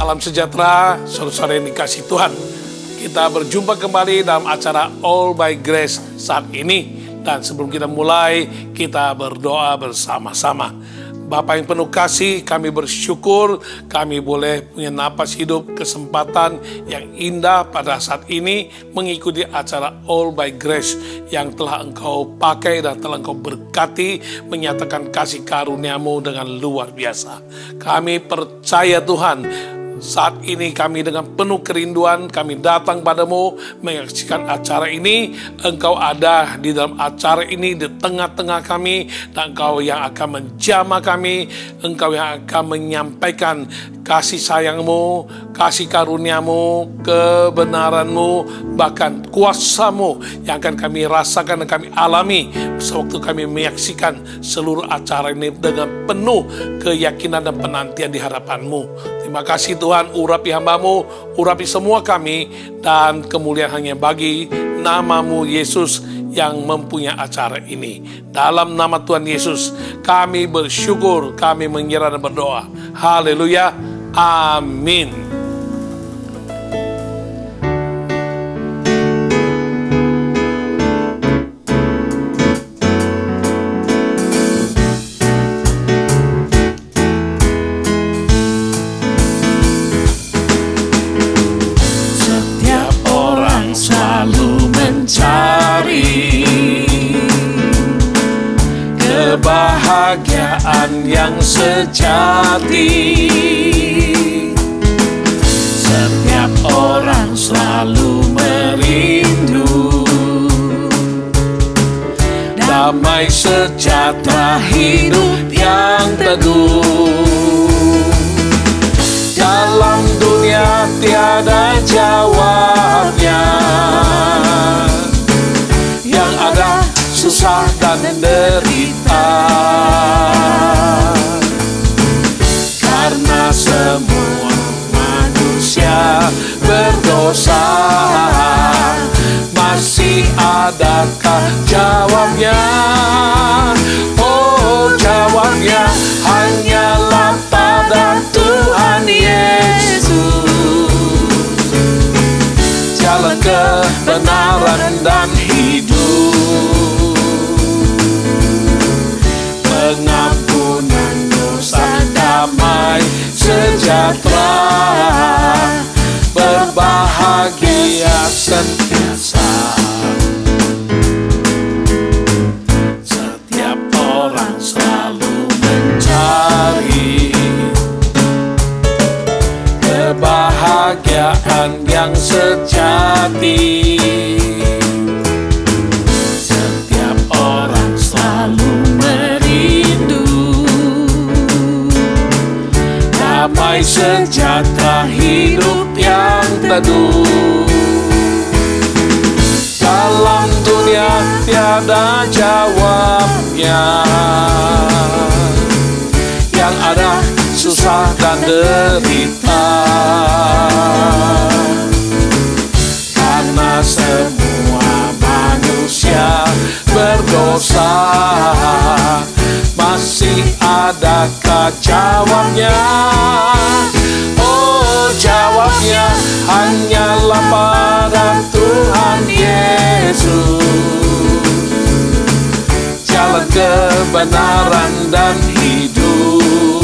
Salam sejahtera, saudara-saudara yang dikasihi Tuhan. Kita berjumpa kembali dalam acara All by Grace saat ini. Dan sebelum kita mulai, kita berdoa bersama-sama. Bapa yang penuh kasih, kami bersyukur kami boleh punya napas hidup, kesempatan yang indah pada saat ini mengikuti acara All by Grace yang telah Engkau pakai dan telah Engkau berkati, menyatakan kasih karunia-Mu dengan luar biasa. Kami percaya Tuhan, saat ini kami dengan penuh kerinduan kami datang padamu menyaksikan acara ini. Engkau ada di dalam acara ini, di tengah-tengah kami, dan Engkau yang akan menjamah kami. Engkau yang akan menyampaikan kasih sayang-Mu, kasih karunia-Mu, kebenaran-Mu, bahkan kuasa-Mu yang akan kami rasakan dan kami alami sewaktu kami menyaksikan seluruh acara ini dengan penuh keyakinan dan penantian di hadapan-Mu. Terima kasih Tuhan, urapi hamba-Mu, urapi semua kami, dan kemuliaan hanya bagi nama-Mu Yesus yang mempunyai acara ini. Dalam nama Tuhan Yesus kami bersyukur, kami menyerah dan berdoa. Haleluya, amin. Kebahagiaan yang sejati, setiap orang selalu merindu damai sejahtera hidup yang teduh. Dalam dunia tiada jawabnya, yang ada susah dan derita, karena semua manusia berdosa. Masih adakah jawabnya? Oh, jawabnya hanyalah pada Tuhan Yesus. Jalan kebenaran dan hidup, pengampunan dosa, damai sejahtera, berbahagia senantiasa. Setiap orang selalu mencari kebahagiaan yang sejati. Setiap orang selalu damai sejahtera hidup yang teduh. Dalam dunia tiada jawabnya, yang ada susah dan derita, karena semua manusia berdosa. Masih adakah jawabnya? Oh, jawabnya hanyalah pada Tuhan Yesus. Jalan kebenaran dan hidup,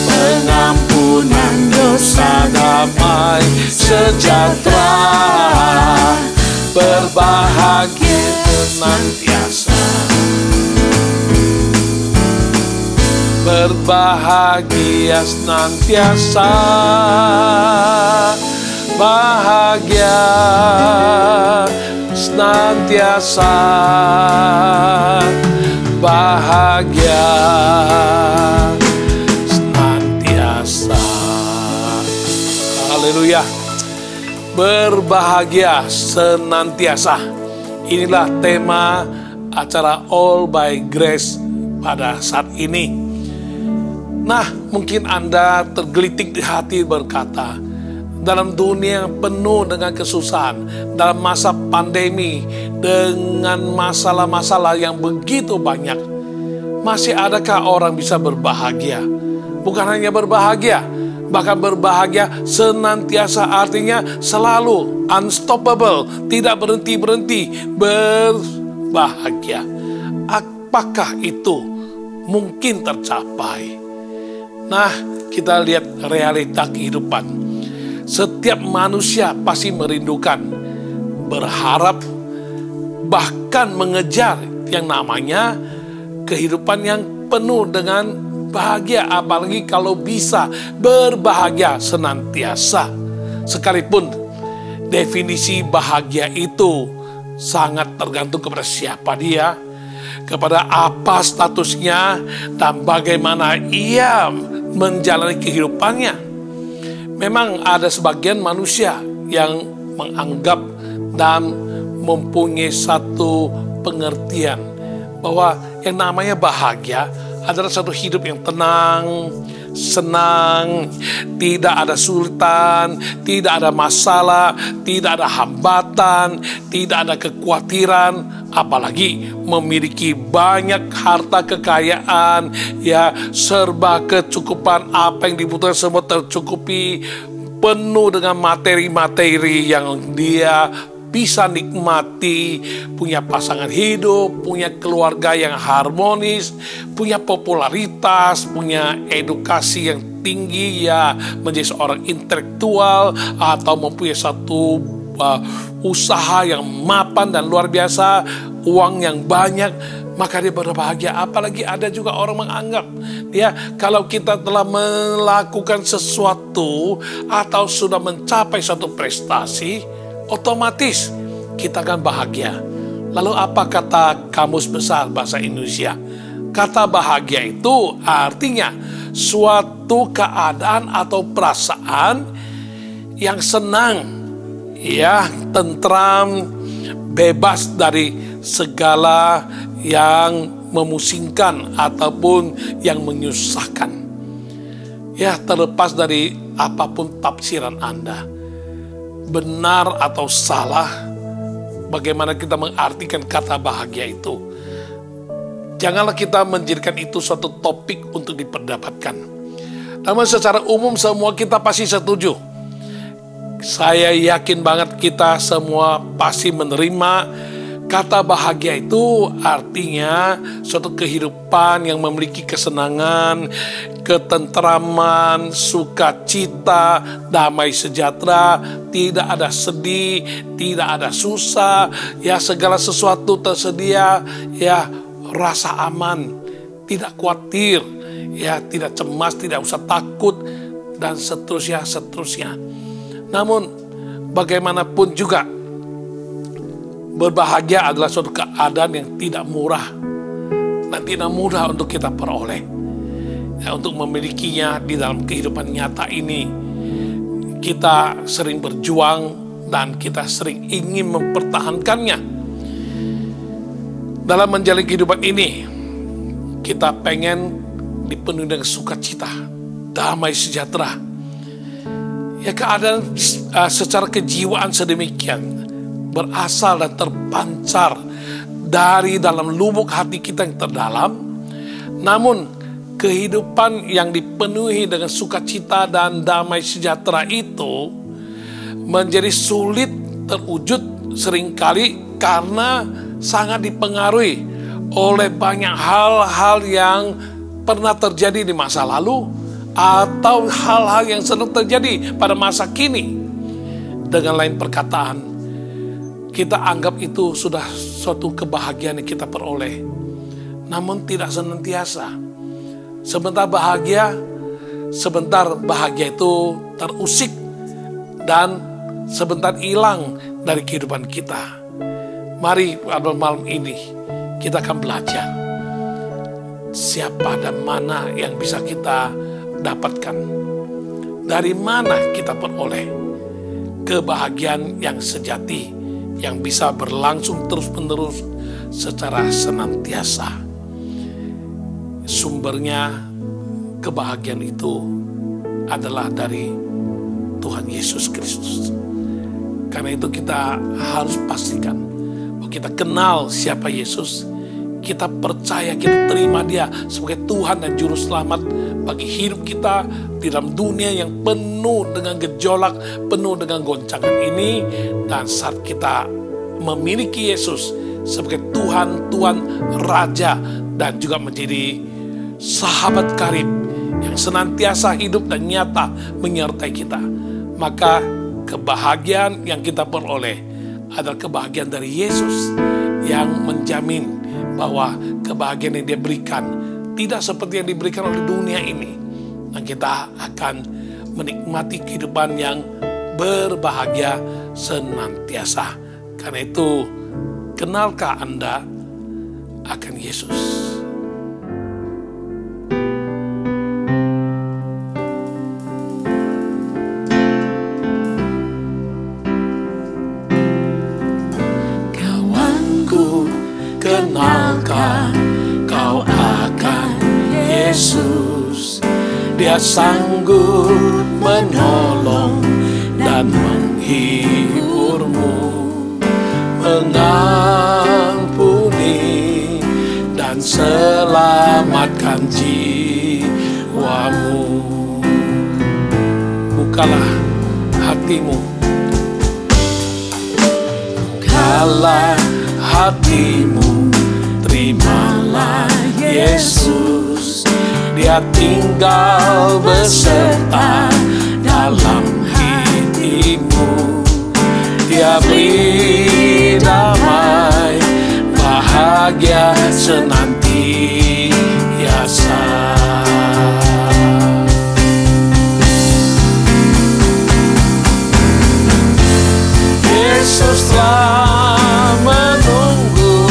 pengampunan dosa, damai sejahtera, berbahagia senantiasa. Berbahagia senantiasa, bahagia senantiasa, bahagia senantiasa. Haleluya. Berbahagia senantiasa. Inilah tema acara All by Grace pada saat ini. Nah, mungkin Anda tergelitik di hati berkata, dalam dunia yang penuh dengan kesusahan, dalam masa pandemi, dengan masalah-masalah yang begitu banyak, Masih adakah orang bisa berbahagia? Bukan hanya berbahagia, bahkan berbahagia senantiasa, artinya selalu, unstoppable, tidak berhenti-berhenti berbahagia. Apakah itu mungkin tercapai? Nah, kita lihat realita kehidupan. Setiap manusia pasti merindukan, berharap, bahkan mengejar yang namanya kehidupan yang penuh dengan bahagia, apalagi kalau bisa berbahagia senantiasa. Sekalipun definisi bahagia itu sangat tergantung kepada siapa dia, kepada apa statusnya, dan bagaimana ia menjalani kehidupannya. Memang ada sebagian manusia yang menganggap dan mempunyai satu pengertian bahwa yang namanya bahagia adalah satu hidup yang tenang, senang, tidak ada kesulitan, tidak ada masalah, tidak ada hambatan, tidak ada kekhawatiran, apalagi memiliki banyak harta kekayaan, ya serba kecukupan, apa yang dibutuhkan semua tercukupi, penuh dengan materi-materi yang dia bisa nikmati, punya pasangan hidup, punya keluarga yang harmonis, punya popularitas, punya edukasi yang tinggi, ya menjadi seorang intelektual, atau mempunyai satu usaha yang mapan dan luar biasa, uang yang banyak, maka dia berbahagia. Apalagi ada juga orang menganggap, ya kalau kita telah melakukan sesuatu atau sudah mencapai suatu prestasi, otomatis kita akan bahagia. Lalu apa kata Kamus Besar Bahasa Indonesia? Kata bahagia itu artinya suatu keadaan atau perasaan yang senang, ya tentram, bebas dari segala yang memusingkan ataupun yang menyusahkan. Ya, terlepas dari apapun tafsiran Anda, benar atau salah, bagaimana kita mengartikan kata bahagia itu. Janganlah kita menjadikan itu suatu topik untuk diperdebatkan. Namun secara umum semua kita pasti setuju. Saya yakin banget kita semua pasti menerima kata bahagia itu artinya suatu kehidupan yang memiliki kesenangan, ketentraman, sukacita, damai sejahtera, tidak ada sedih, tidak ada susah, ya segala sesuatu tersedia, ya rasa aman, tidak khawatir, ya tidak cemas, tidak usah takut, dan seterusnya. Namun bagaimanapun juga, berbahagia adalah suatu keadaan yang tidak murah dan tidak mudah untuk kita peroleh. Ya, untuk memilikinya di dalam kehidupan nyata ini, kita sering berjuang dan kita sering ingin mempertahankannya. Dalam menjalani kehidupan ini, kita pengen dipenuhi dengan sukacita, damai sejahtera. Ya, keadaan secara kejiwaan sedemikian berasal dan terpancar dari dalam lubuk hati kita yang terdalam. Namun kehidupan yang dipenuhi dengan sukacita dan damai sejahtera itu menjadi sulit terwujud seringkali karena sangat dipengaruhi oleh banyak hal-hal yang pernah terjadi di masa lalu atau hal-hal yang sedang terjadi pada masa kini. Dengan lain perkataan, kita anggap itu sudah suatu kebahagiaan yang kita peroleh, namun tidak senantiasa. Sebentar bahagia itu terusik dan sebentar hilang dari kehidupan kita. Mari pada malam ini kita akan belajar siapa dan mana yang bisa kita dapatkan, dari mana kita peroleh kebahagiaan yang sejati, yang bisa berlangsung terus-menerus secara senantiasa. Sumbernya kebahagiaan itu adalah dari Tuhan Yesus Kristus. Karena itu kita harus pastikan bahwa kita kenal siapa Yesus, kita percaya, kita terima Dia sebagai Tuhan dan Juru Selamat bagi hidup kita di dalam dunia yang penuh dengan gejolak, penuh dengan goncangan ini. Dan saat kita memiliki Yesus sebagai Tuhan, Raja, dan juga menjadi sahabat karib yang senantiasa hidup dan nyata menyertai kita, maka kebahagiaan yang kita peroleh adalah kebahagiaan dari Yesus yang menjamin bahwa kebahagiaan yang Dia berikan tidak seperti yang diberikan oleh dunia ini. Dan kita akan menikmati kehidupan yang berbahagia senantiasa. Karena itu, kenalkah Anda akan Yesus? Kenalkan kau akan Yesus. Dia sanggup menolong dan menghiburmu, mengampuni dan selamatkan jiwamu. Bukalah hatimu, bukalah hatimu, terimalah Yesus. Dia tinggal beserta dalam hidupmu. Dia beri damai, bahagia senantiasa. Yesus telah menunggu,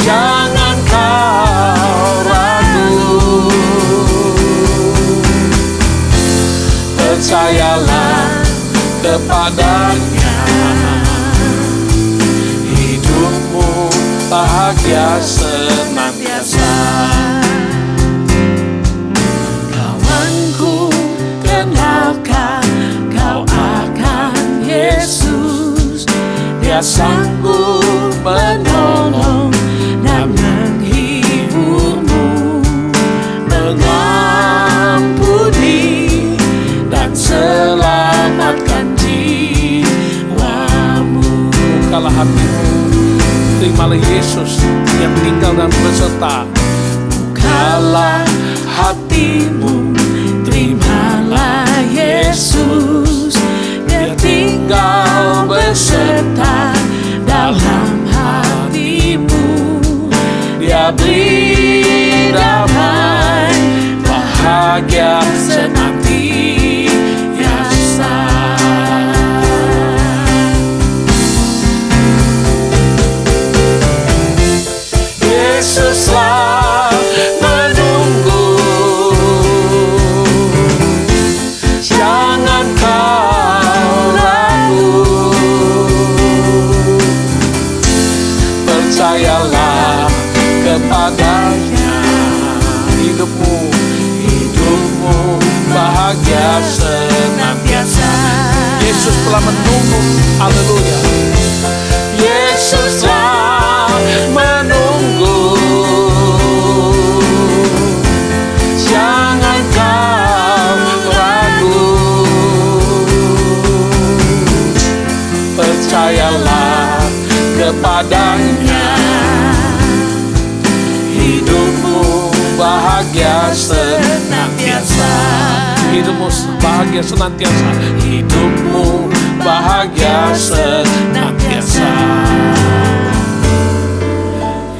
jangan kau ragu. Percayalah kepadanya, hidupmu bahagia senantiasa. Kawanku, kenalkan kau akan Yesus. Dia sanggup menolong dan menghiburmu, mengampuni dan selamatkan jiwamu. bukalah hatimu, terimalah Yesus yang tinggal dan beserta. Bukalah hatimu, terimalah Yesus. Dia tinggal beserta dalam hatimu. Dia beri damai, bahagia senantiasa. Yesuslah menunggu, jangan kau ragu. Percayalah kepadanya, hidupmu bahagia senantiasa. Yesus telah menunggu, haleluya. Yesuslah menunggu, jangan kau ragu. Percayalah kepadanya, hidupmu bahagia senantiasa. Hidupmu bahagia senantiasa. Hidupmu bahagia senantiasa.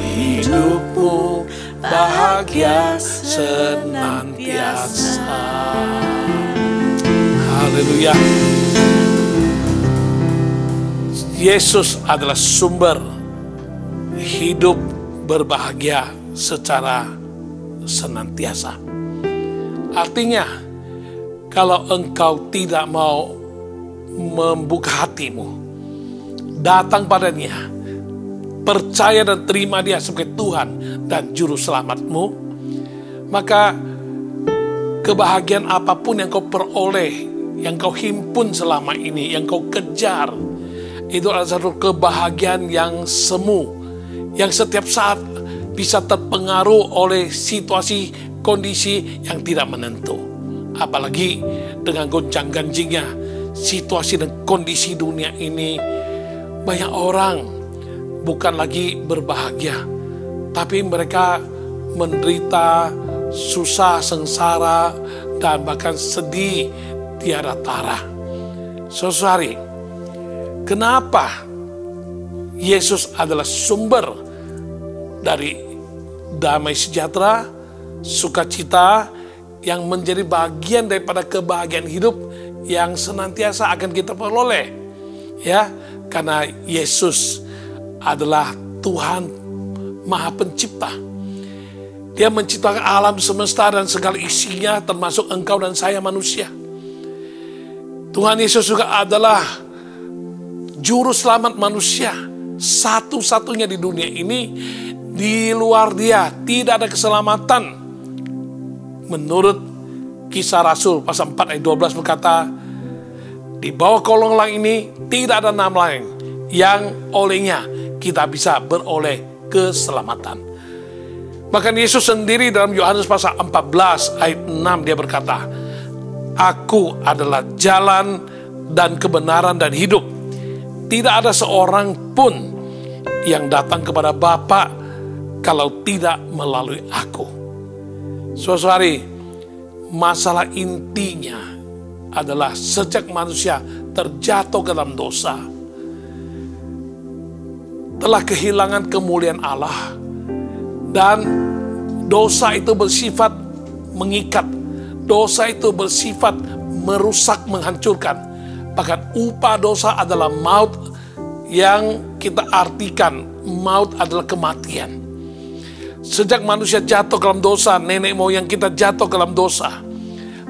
Hidupmu bahagia senantiasa. Haleluya. Yesus adalah sumber hidup berbahagia secara senantiasa. Artinya, kalau engkau tidak mau membuka hatimu, datang padanya, percaya dan terima Dia sebagai Tuhan dan Juru Selamatmu, maka kebahagiaan apapun yang kau peroleh, yang kau himpun selama ini, yang kau kejar, itu adalah satu kebahagiaan yang semu, yang setiap saat bisa terpengaruh oleh situasi kondisi yang tidak menentu. Apalagi dengan gonjang-ganjingnya situasi dan kondisi dunia ini, banyak orang bukan lagi berbahagia, tapi mereka menderita, susah, sengsara, dan bahkan sedih tiada tara. Saudari, kenapa Yesus adalah sumber dari damai sejahtera, sukacita, yang menjadi bagian daripada kebahagiaan hidup yang senantiasa akan kita peroleh? Ya, karena Yesus adalah Tuhan Maha Pencipta. Dia menciptakan alam semesta dan segala isinya, termasuk engkau dan saya manusia. Tuhan Yesus juga adalah juru selamat manusia, satu-satunya di dunia ini. Di luar Dia tidak ada keselamatan. Menurut Kisah Rasul pasal 4 ayat 12 berkata, di bawah kolong langit ini tidak ada nama lain yang olehnya kita bisa beroleh keselamatan. Bahkan Yesus sendiri dalam Yohanes pasal 14 ayat 6 dia berkata, Aku adalah jalan dan kebenaran dan hidup. Tidak ada seorang pun yang datang kepada Bapa kalau tidak melalui aku. Saudari, masalah intinya adalah sejak manusia terjatuh ke dalam dosa, telah kehilangan kemuliaan Allah, dan dosa itu bersifat mengikat, dosa itu bersifat merusak, menghancurkan. Bahkan upah dosa adalah maut, yang kita artikan maut adalah kematian. Sejak manusia jatuh ke dalam dosa, nenek moyang kita jatuh ke dalam dosa,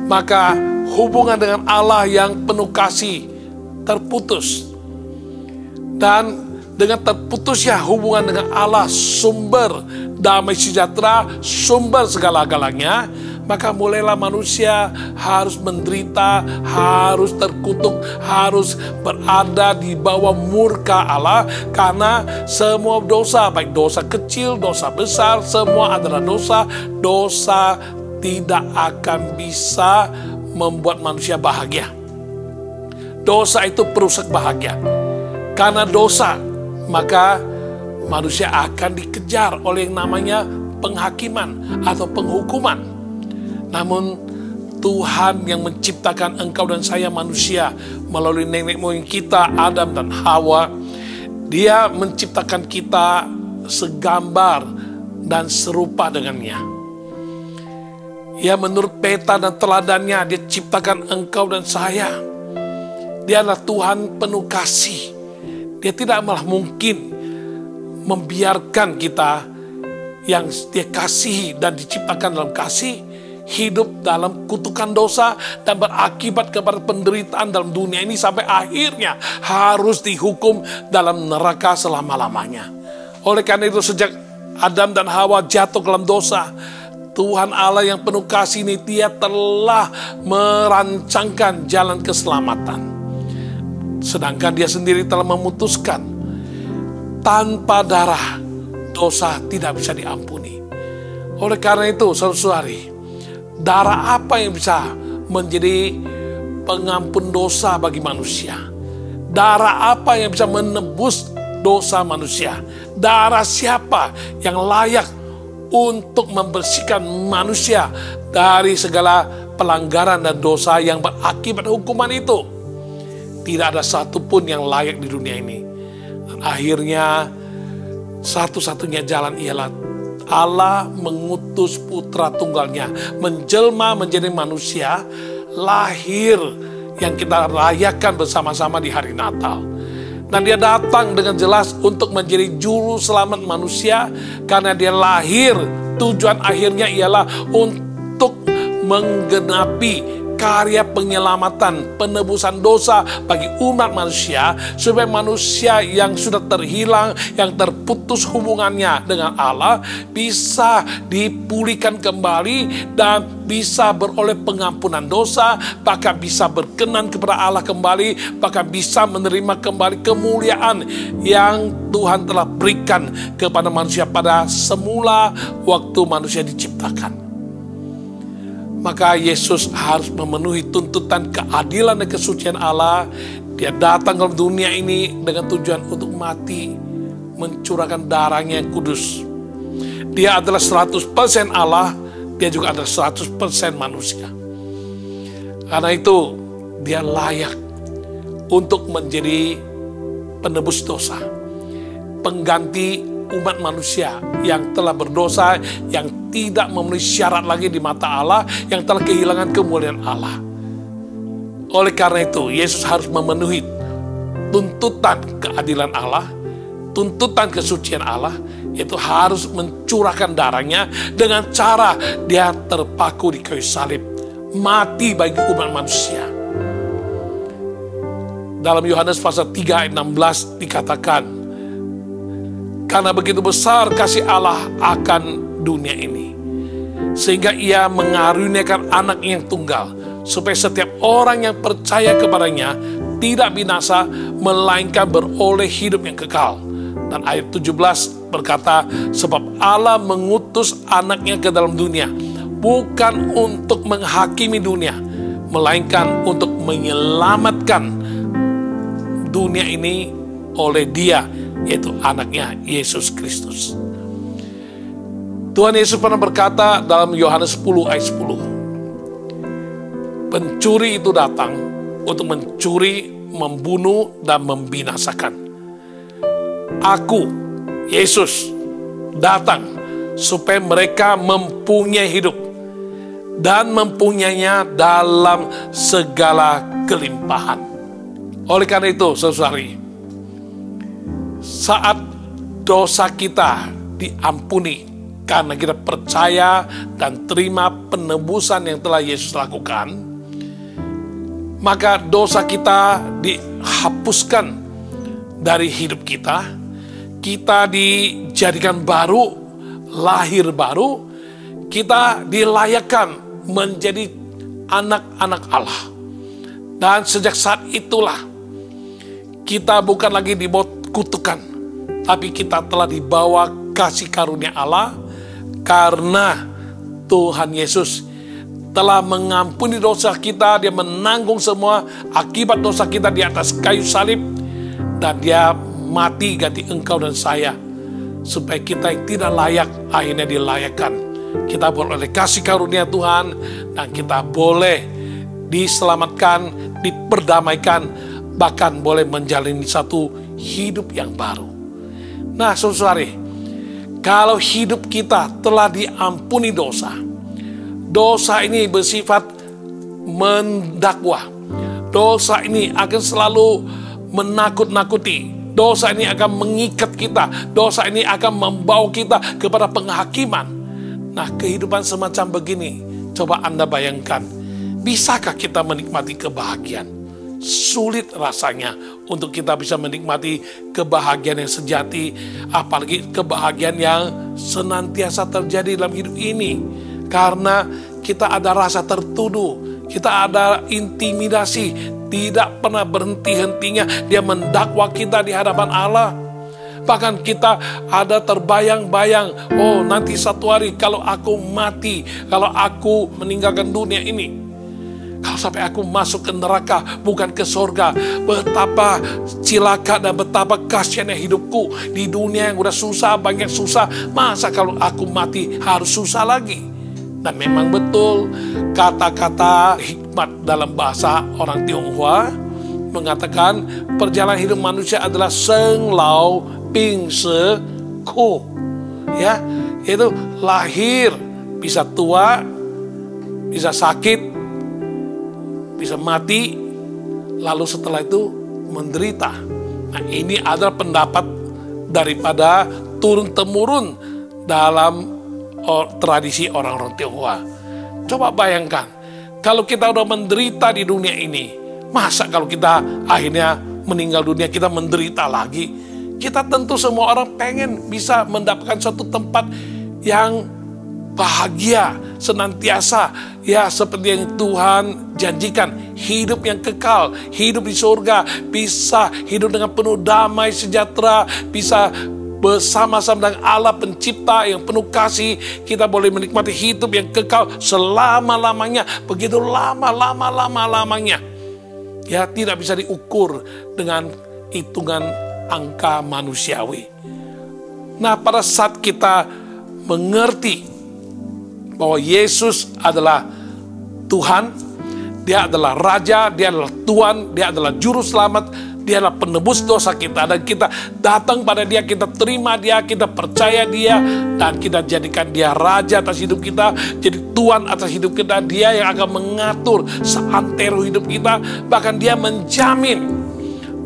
maka hubungan dengan Allah yang penuh kasih terputus. Dan dengan terputusnya hubungan dengan Allah, sumber damai sejahtera, sumber segala-galanya, maka mulailah manusia harus menderita, harus terkutuk, harus berada di bawah murka Allah. Karena semua dosa, baik dosa kecil, dosa besar, semua adalah dosa. Dosa tidak akan bisa membuat manusia bahagia. Dosa itu perusak bahagia. Karena dosa, maka manusia akan dikejar oleh yang namanya penghakiman atau penghukuman. Namun Tuhan yang menciptakan engkau dan saya manusia melalui nenek moyang kita Adam dan Hawa, Dia menciptakan kita segambar dan serupa dengannya. Ya, menurut peta dan teladannya Dia ciptakan engkau dan saya. Dia adalah Tuhan penuh kasih. Dia tidak malah mungkin membiarkan kita yang Dia kasihi dan diciptakan dalam kasih hidup dalam kutukan dosa dan berakibat kepada penderitaan dalam dunia ini sampai akhirnya harus dihukum dalam neraka selama-lamanya. Oleh karena itu, sejak Adam dan Hawa jatuh ke dalam dosa, Tuhan Allah yang penuh kasih ini, Dia telah merancangkan jalan keselamatan. Sedangkan Dia sendiri telah memutuskan tanpa darah dosa tidak bisa diampuni. Oleh karena itu, saudara-saudari, darah apa yang bisa menjadi pengampun dosa bagi manusia? Darah apa yang bisa menebus dosa manusia? Darah siapa yang layak untuk membersihkan manusia dari segala pelanggaran dan dosa yang berakibat hukuman itu? Tidak ada satupun yang layak di dunia ini. Dan akhirnya satu-satunya jalan ialah Allah mengutus putra tunggalnya, menjelma menjadi manusia, lahir yang kita rayakan bersama-sama di hari Natal. Dan Dia datang dengan jelas untuk menjadi juru selamat manusia, karena Dia lahir, tujuan akhirnya ialah untuk menggenapi karya penyelamatan, penebusan dosa bagi umat manusia, supaya manusia yang sudah terhilang, yang terputus hubungannya dengan Allah, bisa dipulihkan kembali dan bisa beroleh pengampunan dosa, bahkan bisa berkenan kepada Allah kembali, bahkan bisa menerima kembali kemuliaan yang Tuhan telah berikan kepada manusia pada semula waktu manusia diciptakan. Maka Yesus harus memenuhi tuntutan keadilan dan kesucian Allah. Dia datang ke dunia ini dengan tujuan untuk mati, mencurahkan darahnya yang kudus. Dia adalah 100% Allah, dia juga adalah 100% manusia. Karena itu, dia layak untuk menjadi penebus dosa, pengganti umat manusia yang telah berdosa, yang tidak memenuhi syarat lagi di mata Allah, yang telah kehilangan kemuliaan Allah. Oleh karena itu, Yesus harus memenuhi tuntutan keadilan Allah, tuntutan kesucian Allah, yaitu harus mencurahkan darahnya dengan cara dia terpaku di kayu salib, mati bagi umat manusia. Dalam Yohanes pasal 3 ayat 16 dikatakan, karena begitu besar kasih Allah akan dunia ini, sehingga ia mengaruniakan anak yang tunggal, supaya setiap orang yang percaya kepadanya tidak binasa, melainkan beroleh hidup yang kekal. Dan ayat 17 berkata, sebab Allah mengutus anaknya ke dalam dunia, bukan untuk menghakimi dunia, melainkan untuk menyelamatkan dunia ini oleh dia, yaitu anaknya Yesus Kristus. Tuhan Yesus pernah berkata dalam Yohanes 10 ayat 10, pencuri itu datang untuk mencuri, membunuh, dan membinasakan. Aku, Yesus, datang supaya mereka mempunyai hidup dan mempunyainya dalam segala kelimpahan. Oleh karena itu, saudari, saat dosa kita diampuni karena kita percaya dan terima penebusan yang telah Yesus lakukan, maka dosa kita dihapuskan dari hidup kita. Kita dijadikan baru, lahir baru, kita dilayakkan menjadi anak-anak Allah. Dan sejak saat itulah kita bukan lagi dibawa kutukan, tapi kita telah dibawa kasih karunia Allah, karena Tuhan Yesus telah mengampuni dosa kita. Dia menanggung semua akibat dosa kita di atas kayu salib, dan dia mati ganti engkau dan saya, supaya kita yang tidak layak akhirnya dilayakkan. Kita beroleh kasih karunia Tuhan, dan kita boleh diselamatkan, diperdamaikan, bahkan boleh menjalani satu hidup yang baru. Nah, saudari, kalau hidup kita telah diampuni dosa, dosa ini bersifat mendakwa. Dosa ini akan selalu menakut-nakuti. Dosa ini akan mengikat kita. Dosa ini akan membawa kita kepada penghakiman. Nah, kehidupan semacam begini, coba Anda bayangkan, bisakah kita menikmati kebahagiaan? Sulit rasanya untuk kita bisa menikmati kebahagiaan yang sejati, apalagi kebahagiaan yang senantiasa terjadi dalam hidup ini. Karena kita ada rasa tertuduh, kita ada intimidasi, tidak pernah berhenti-hentinya dia mendakwa kita di hadapan Allah. Bahkan kita ada terbayang-bayang, oh nanti satu hari kalau aku mati, kalau aku meninggalkan dunia ini, kalau sampai aku masuk ke neraka, bukan ke surga, betapa cilaka dan betapa kasihannya hidupku di dunia yang udah susah, banyak susah. Masa kalau aku mati harus susah lagi? Dan memang betul, kata-kata hikmat dalam bahasa orang Tionghoa mengatakan perjalanan hidup manusia adalah seng lao ping se ku, ya, itu lahir, bisa tua, bisa sakit, bisa mati, lalu setelah itu menderita. Nah, ini adalah pendapat daripada turun-temurun dalam tradisi orang-orang Tionghoa. Coba bayangkan, Kalau kita udah menderita di dunia ini, masa kalau kita akhirnya meninggal dunia kita menderita lagi? Kita tentu semua orang pengen bisa mendapatkan suatu tempat yang bahagia senantiasa, ya seperti yang Tuhan janjikan, hidup yang kekal, hidup di surga, bisa hidup dengan penuh damai sejahtera, bisa bersama-sama dengan Allah pencipta yang penuh kasih. Kita boleh menikmati hidup yang kekal selama-lamanya, begitu lama-lamanya. Ya, tidak bisa diukur dengan hitungan angka manusiawi. Nah, pada saat kita mengerti bahwa Yesus adalah Tuhan, Dia adalah Raja, Dia adalah Tuhan, Dia adalah Juru Selamat, Dia adalah penebus dosa kita, dan kita datang pada Dia, kita terima Dia, kita percaya Dia, dan kita jadikan Dia Raja atas hidup kita, jadi Tuhan atas hidup kita. Dia yang akan mengatur seantero hidup kita. Bahkan Dia menjamin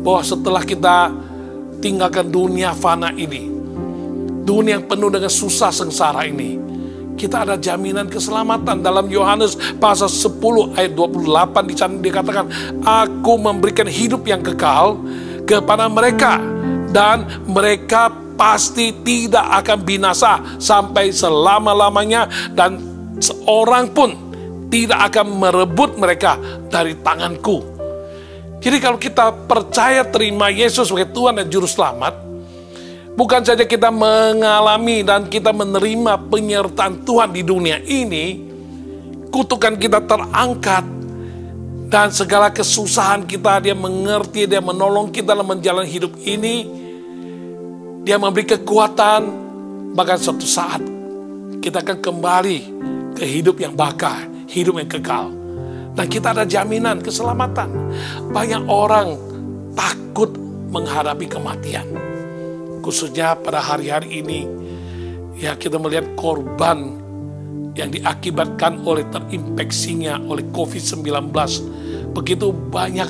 bahwa setelah kita tinggalkan dunia fana ini, dunia yang penuh dengan susah sengsara ini, kita ada jaminan keselamatan. Dalam Yohanes pasal 10 ayat 28 di sana dikatakan, aku memberikan hidup yang kekal kepada mereka, dan mereka pasti tidak akan binasa sampai selama-lamanya, dan seorang pun tidak akan merebut mereka dari tanganku. Jadi kalau kita percaya terima Yesus sebagai Tuhan dan Juru Selamat, bukan saja kita mengalami dan kita menerima penyertaan Tuhan di dunia ini, kutukan kita terangkat, dan segala kesusahan kita Dia mengerti, Dia menolong kita dalam menjalani hidup ini, Dia memberi kekuatan. Bahkan suatu saat kita akan kembali ke hidup yang bakal, hidup yang kekal, dan kita ada jaminan keselamatan. Banyak orang takut menghadapi kematian, khususnya pada hari-hari ini. Ya, kita melihat korban yang diakibatkan oleh terinfeksinya oleh COVID-19. Begitu banyak,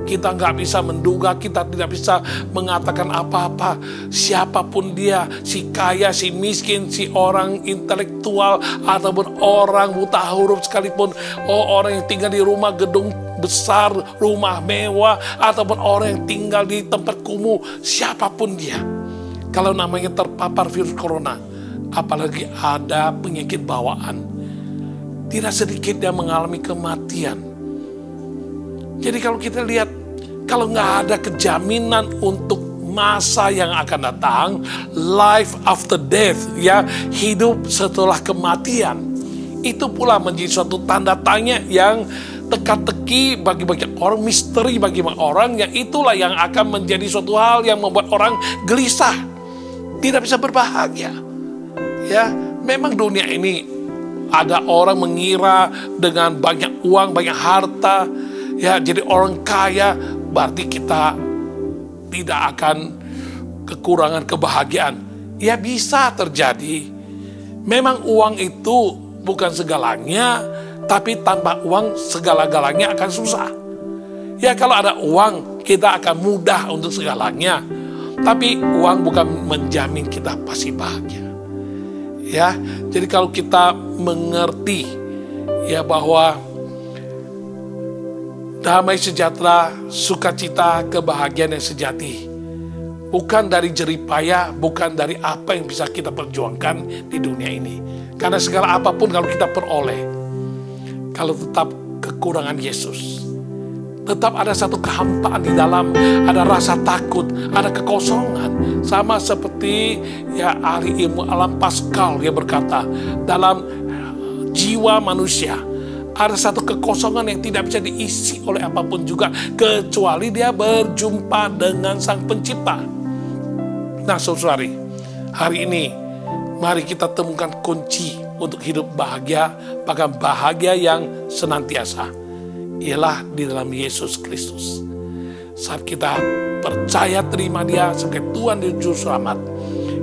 kita nggak bisa menduga, kita tidak bisa mengatakan apa-apa. Siapapun dia, si kaya, si miskin, si orang intelektual, ataupun orang buta huruf sekalipun, orang yang tinggal di rumah gedung besar, rumah mewah, ataupun orang yang tinggal di tempat kumuh, siapapun dia, kalau namanya terpapar virus corona, apalagi ada penyakit bawaan, tidak sedikit yang mengalami kematian. Jadi kalau kita lihat, kalau nggak ada kejaminan untuk masa yang akan datang, life after death, ya, hidup setelah kematian, itu pula menjadi suatu tanda tanya yang teka-teki bagi banyak orang, misteri bagi banyak orang, yang itulah yang akan menjadi suatu hal yang membuat orang gelisah, tidak bisa berbahagia. Ya, memang dunia ini ada orang mengira dengan banyak uang, banyak harta, ya, jadi orang kaya, berarti kita tidak akan kekurangan kebahagiaan. Ya, bisa terjadi. Memang uang itu bukan segalanya, tapi tanpa uang segala-galanya akan susah. Ya, kalau ada uang kita akan mudah untuk segalanya, tapi uang bukan menjamin kita pasti bahagia. Ya, jadi kalau kita mengerti ya bahwa damai sejahtera, sukacita, kebahagiaan yang sejati bukan dari jeripaya, bukan dari apa yang bisa kita perjuangkan di dunia ini. Karena segala apapun kalau kita peroleh, kalau tetap kekurangan Yesus, tetap ada satu kehampaan di dalam, ada rasa takut, ada kekosongan. Sama seperti ya ahli ilmu alam Pascal yang berkata, dalam jiwa manusia ada satu kekosongan yang tidak bisa diisi oleh apapun juga, kecuali dia berjumpa dengan Sang Pencipta. Nah, saudari, hari ini mari kita temukan kunci untuk hidup bahagia, bahkan bahagia yang senantiasa, ialah di dalam Yesus Kristus. Saat kita percaya terima Dia sebagai Tuhan dan Juru Selamat,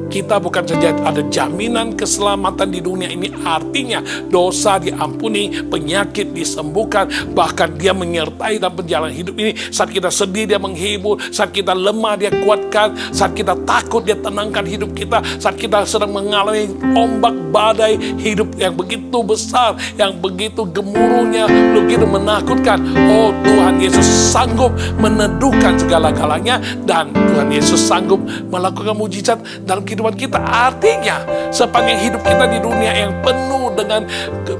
Kita bukan saja ada jaminan keselamatan di dunia ini, artinya dosa diampuni, penyakit disembuhkan, bahkan Dia menyertai dalam perjalanan hidup ini. Saat kita sedih, Dia menghibur. Saat kita lemah, Dia kuatkan. Saat kita takut, Dia tenangkan hidup kita. Saat kita sedang mengalami ombak badai hidup yang begitu besar, yang begitu gemuruhnya, begitu menakutkan, oh Tuhan Yesus sanggup meneduhkan segala-galanya, dan Tuhan Yesus sanggup melakukan mujizat dalam kehidupan kita. Artinya sepanjang hidup kita di dunia yang penuh dengan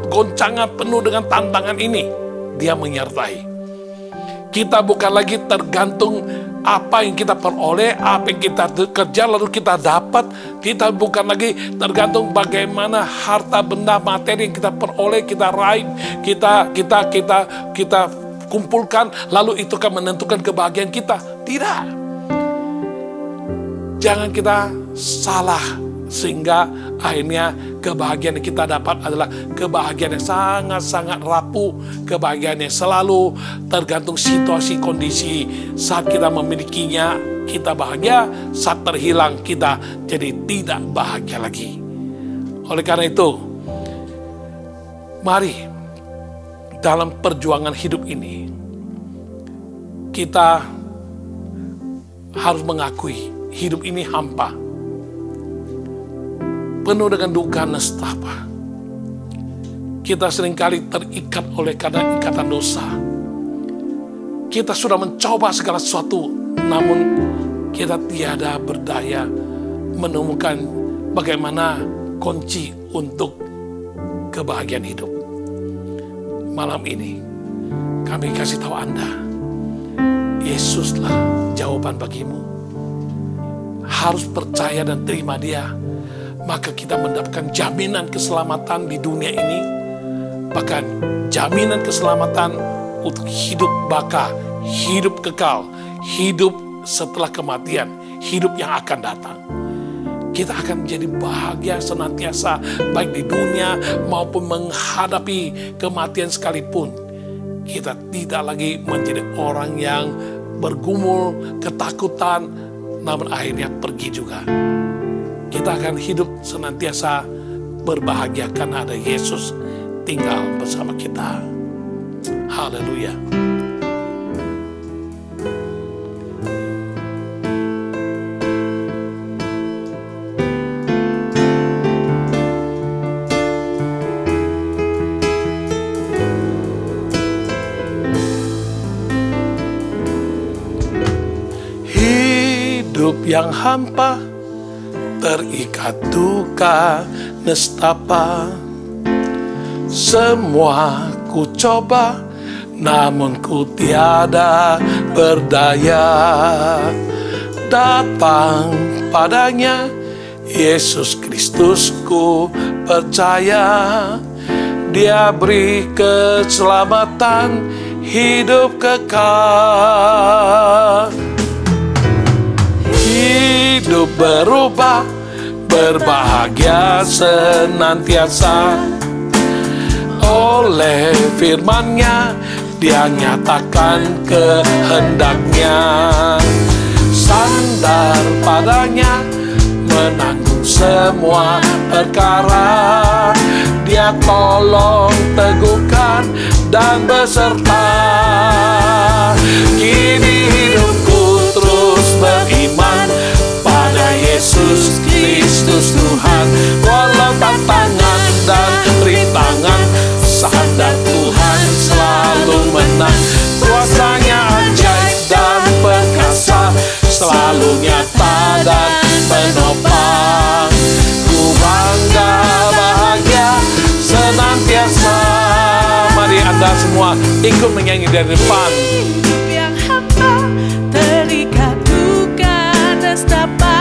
goncangan, penuh dengan tantangan ini, Dia menyertai. Kita bukan lagi tergantung apa yang kita peroleh, apa yang kita kerja lalu kita dapat. Kita bukan lagi tergantung bagaimana harta benda materi yang kita peroleh, kita raih, kita kumpulkan, lalu itu akan menentukan kebahagiaan kita. Tidak. Jangan kita salah, sehingga akhirnya kebahagiaan yang kita dapat adalah kebahagiaan yang sangat-sangat rapuh, kebahagiaan yang selalu tergantung situasi kondisi. Saat kita memilikinya, kita bahagia. Saat terhilang, kita jadi tidak bahagia lagi. Oleh karena itu, mari dalam perjuangan hidup ini, kita harus mengakui hidup ini hampa, penuh dengan duka nestapa. Kita seringkali terikat oleh karena ikatan dosa. Kita sudah mencoba segala sesuatu, namun kita tiada berdaya menemukan bagaimana kunci untuk kebahagiaan hidup. Malam ini kami kasih tahu Anda, Yesuslah jawaban bagimu. Harus percaya dan terima Dia, maka kita mendapatkan jaminan keselamatan di dunia ini, bahkan jaminan keselamatan untuk hidup baka, hidup kekal, hidup setelah kematian, hidup yang akan datang. Kita akan menjadi bahagia senantiasa, baik di dunia maupun menghadapi kematian sekalipun. Kita tidak lagi menjadi orang yang bergumul, ketakutan, namun akhirnya pergi juga. Kita akan hidup senantiasa berbahagia karena ada Yesus tinggal bersama kita. Haleluya. Hidup yang hampa, terikat duka nestapa. Semua ku coba, namun ku tiada berdaya. Datang padanya, Yesus Kristus ku percaya. Dia beri keselamatan, hidup kekal. Hidup berubah, berbahagia senantiasa. Oleh firman-Nya, Dia nyatakan kehendaknya. Sandar padanya, menanggung semua perkara. Dia tolong, teguhkan, dan beserta. Kini hidupku terus beriman pada Yesus Kristus Tuhan. Walau tantangan dan rintangan, sadar Tuhan selalu menang. Kuasa-Nya ajaib dan perkasa, selalu nyata dan menopang. Ku bangga bahagia senantiasa. Mari Anda semua ikut menyanyi dari depan. Hidup yang hampa, terikat duka nestapa.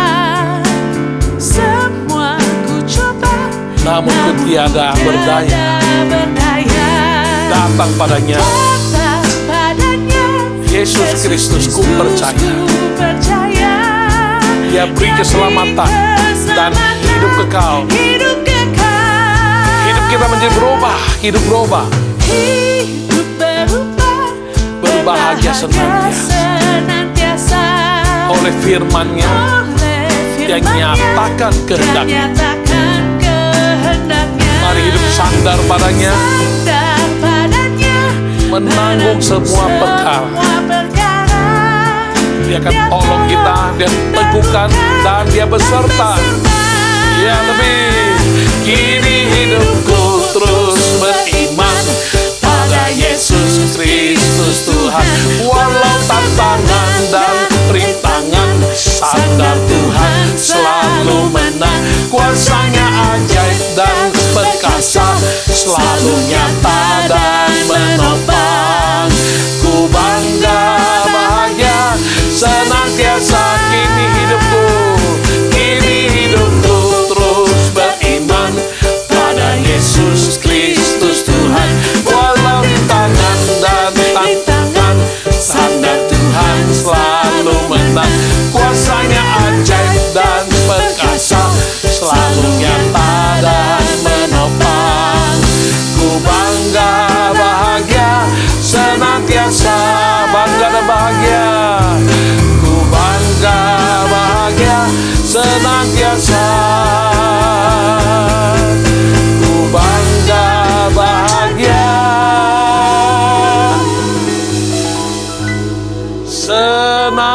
Semua ku coba, namun ku tiada berdaya. Datang padanya, Yesus Kristus ku percaya. Dia beri keselamatan dan hidup kekal. Hidup kita menjadi berubah, hidup berubah. Hidup berubah, Berbahagia senantiasa. Oleh firman-Nya, Dia nyatakan kehendaknya. Mari hidup sandar padanya, menanggung semua perkara. Dia akan tolong kita, dia teguhkan, dan dia beserta. Ya lebih, kini hidupku terus beriman pada Yesus Kristus Tuhan. Walau tantangan dan rintangan, sadar Tuhan selalu menang. Kuasanya ajaib dan perkasa, selalu nyata dan menopang. Ku bangga bahagia senantiasa kini hidupku terus beriman pada Yesus Kristus Tuhan. Walau rintangan dan tantangan, sadar Tuhan selalu menang. Kuasanya ajaib dan perkasa, selalu nyata dan menopang. Ku bangga bahagia senantiasa, bangga dan bahagia. Ku bangga bahagia senantiasa. Ku bangga bahagia senantiasa.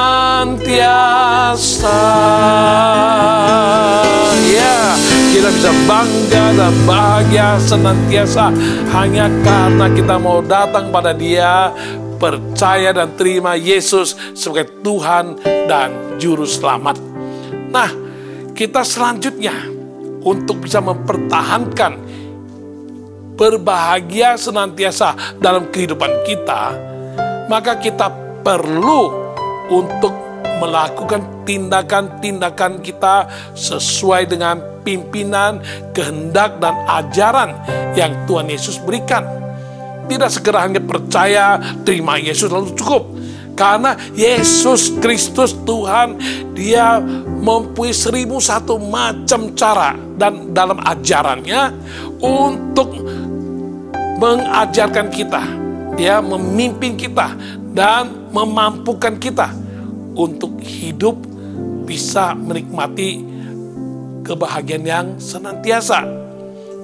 Ya, kita bisa bangga dan bahagia senantiasa hanya karena kita mau datang pada Dia, percaya dan terima Yesus sebagai Tuhan dan Juru Selamat. Nah, kita selanjutnya untuk bisa mempertahankan berbahagia senantiasa dalam kehidupan kita, maka kita perlu untuk melakukan tindakan-tindakan kita sesuai dengan pimpinan, kehendak, dan ajaran yang Tuhan Yesus berikan. Tidak segera hanya percaya, terima Yesus lalu cukup. Karena Yesus Kristus Tuhan, Dia mempunyai 1001 macam cara dan dalam ajarannya untuk mengajarkan kita, Dia memimpin kita dan memampukan kita untuk hidup bisa menikmati kebahagiaan yang senantiasa.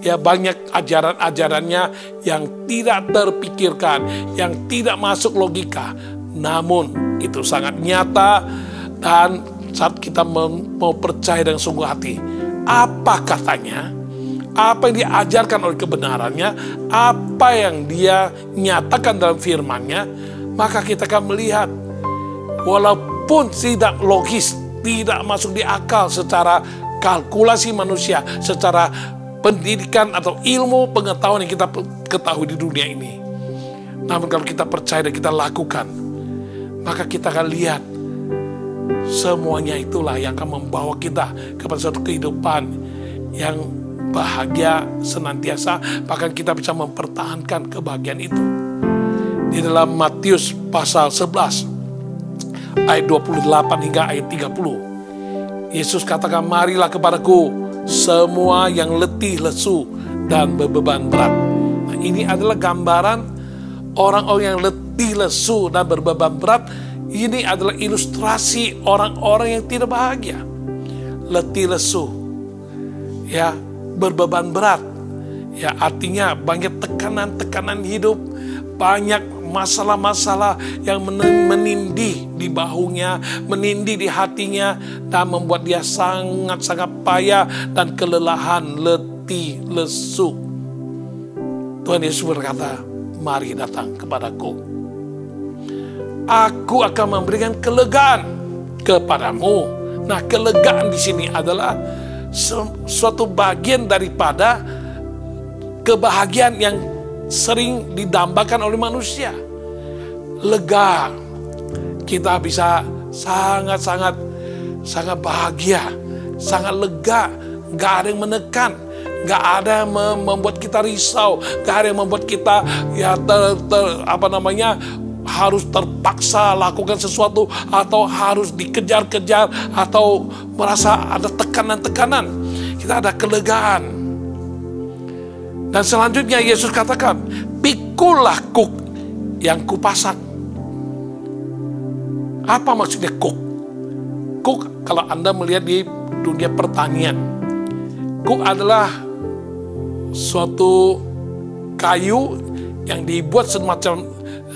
Ya, banyak ajaran-ajarannya yang tidak terpikirkan, yang tidak masuk logika. Namun itu sangat nyata, dan saat kita mau percaya dengan sungguh hati, apa katanya, apa yang diajarkan oleh kebenarannya, apa yang Dia nyatakan dalam firman-Nya, maka kita akan melihat walaupun tidak logis, tidak masuk di akal secara kalkulasi manusia, secara pendidikan atau ilmu pengetahuan yang kita ketahui di dunia ini. Namun kalau kita percaya dan kita lakukan, maka kita akan lihat semuanya itulah yang akan membawa kita kepada suatu kehidupan yang bahagia senantiasa. Bahkan kita bisa mempertahankan kebahagiaan itu. Di dalam Matius pasal 11 ayat 28 hingga ayat 30, Yesus katakan, marilah kepadaku semua yang letih, lesu, dan berbeban berat. Nah, ini adalah gambaran orang-orang yang letih, lesu, dan berbeban berat. Ini adalah ilustrasi orang-orang yang tidak bahagia. Letih, lesu, ya, berbeban berat, ya, artinya banyak tekanan-tekanan hidup, banyak masalah-masalah yang menindih di bahunya, menindih di hatinya, dan membuat dia sangat-sangat payah dan kelelahan, letih, lesu. Tuhan Yesus berkata, mari datang kepadaku. Aku akan memberikan kelegaan kepadamu. Nah, kelegaan di sini adalah suatu bagian daripada kebahagiaan yang sering didambakan oleh manusia. Lega, kita bisa sangat bahagia, sangat lega, gak ada yang menekan, gak ada yang membuat kita risau, gak ada yang membuat kita ya harus terpaksa lakukan sesuatu, atau harus dikejar-kejar, atau merasa ada tekanan-tekanan. Kita ada kelegaan. Dan selanjutnya Yesus katakan, pikulah kuk yang kupasang. Apa maksudnya kuk? Kuk, kalau Anda melihat di dunia pertanian, kuk adalah suatu kayu yang dibuat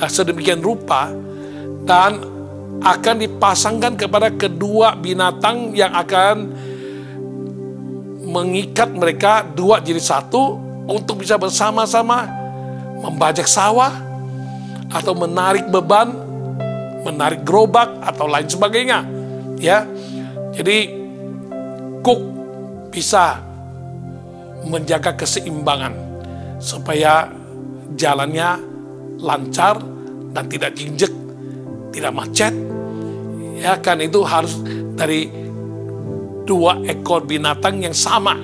sedemikian rupa dan akan dipasangkan kepada kedua binatang yang akan mengikat mereka dua jadi satu untuk bisa bersama-sama membajak sawah atau menarik beban, menarik gerobak atau lain sebagainya. Ya, jadi kuk bisa menjaga keseimbangan supaya jalannya lancar dan tidak jinjek, tidak macet. Ya kan, itu harus dari dua ekor binatang yang sama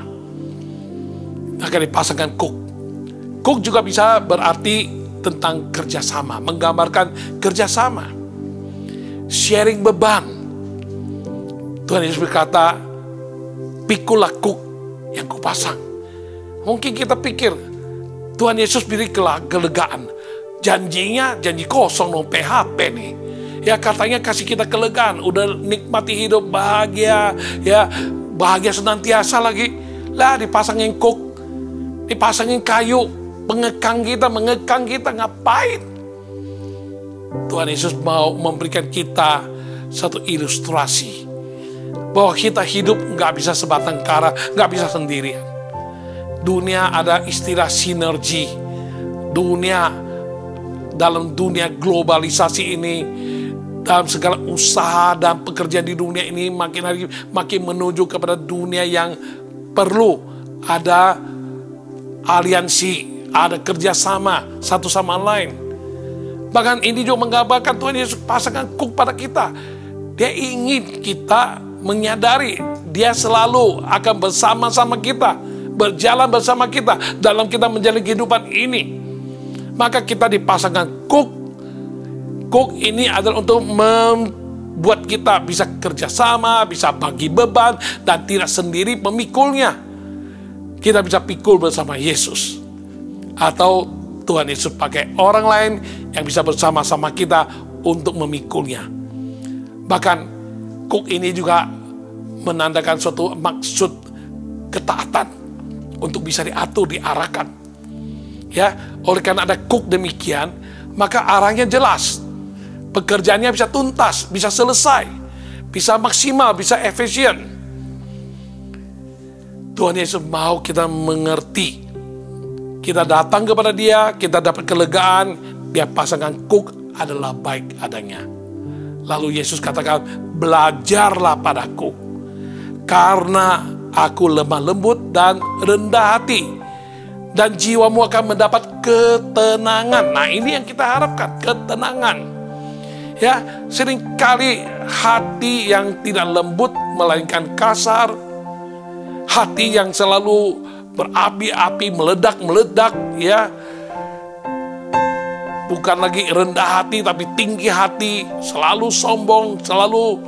akan dipasangkan kuk. Kuk juga bisa berarti tentang kerjasama, menggambarkan kerjasama, sharing beban. Tuhan Yesus berkata, pikulah kuk yang kupasang. Mungkin kita pikir Tuhan Yesus beri kelegaan. Janjinya janji kosong dong, PHP nih. Ya katanya kasih kita kelegaan, udah nikmati hidup bahagia, ya bahagia senantiasa lagi. Lah dipasangin kuk, dipasangin kayu, mengekang kita, ngapain? Tuhan Yesus mau memberikan kita satu ilustrasi bahwa kita hidup nggak bisa sebatang kara, nggak bisa sendirian. Dunia ada istilah sinergi. Dalam dunia globalisasi ini, dalam segala usaha dan pekerjaan di dunia ini makin hari makin menuju kepada dunia yang perlu ada aliansi, ada kerjasama satu sama lain. Bahkan ini juga menggambarkan Tuhan Yesus pasangkan kuk pada kita. Dia ingin kita menyadari Dia selalu akan bersama-sama kita, berjalan bersama kita dalam kita menjalani kehidupan ini. Maka kita dipasangkan kuk. Kuk ini adalah untuk membuat kita bisa kerjasama, bisa bagi beban, dan tidak sendiri memikulnya. Kita bisa pikul bersama Yesus. Atau Tuhan Yesus pakai orang lain yang bisa bersama-sama kita untuk memikulnya. Bahkan kuk ini juga menandakan suatu maksud ketaatan untuk bisa diatur, diarahkan. Ya, oleh karena ada kuk demikian, maka arahnya jelas. Pekerjaannya bisa tuntas, bisa selesai, bisa maksimal, bisa efisien. Tuhan Yesus mau kita mengerti. Kita datang kepada Dia, kita dapat kelegaan, Dia pasangkan kuk adalah baik adanya. Lalu Yesus katakan, belajarlah padaku, karena aku lemah lembut dan rendah hati, dan jiwamu akan mendapat ketenangan. Nah, ini yang kita harapkan, ketenangan. Ya, seringkali hati yang tidak lembut melainkan kasar, hati yang selalu berapi-api, meledak-meledak, ya. Bukan lagi rendah hati, tapi tinggi hati, selalu sombong, selalu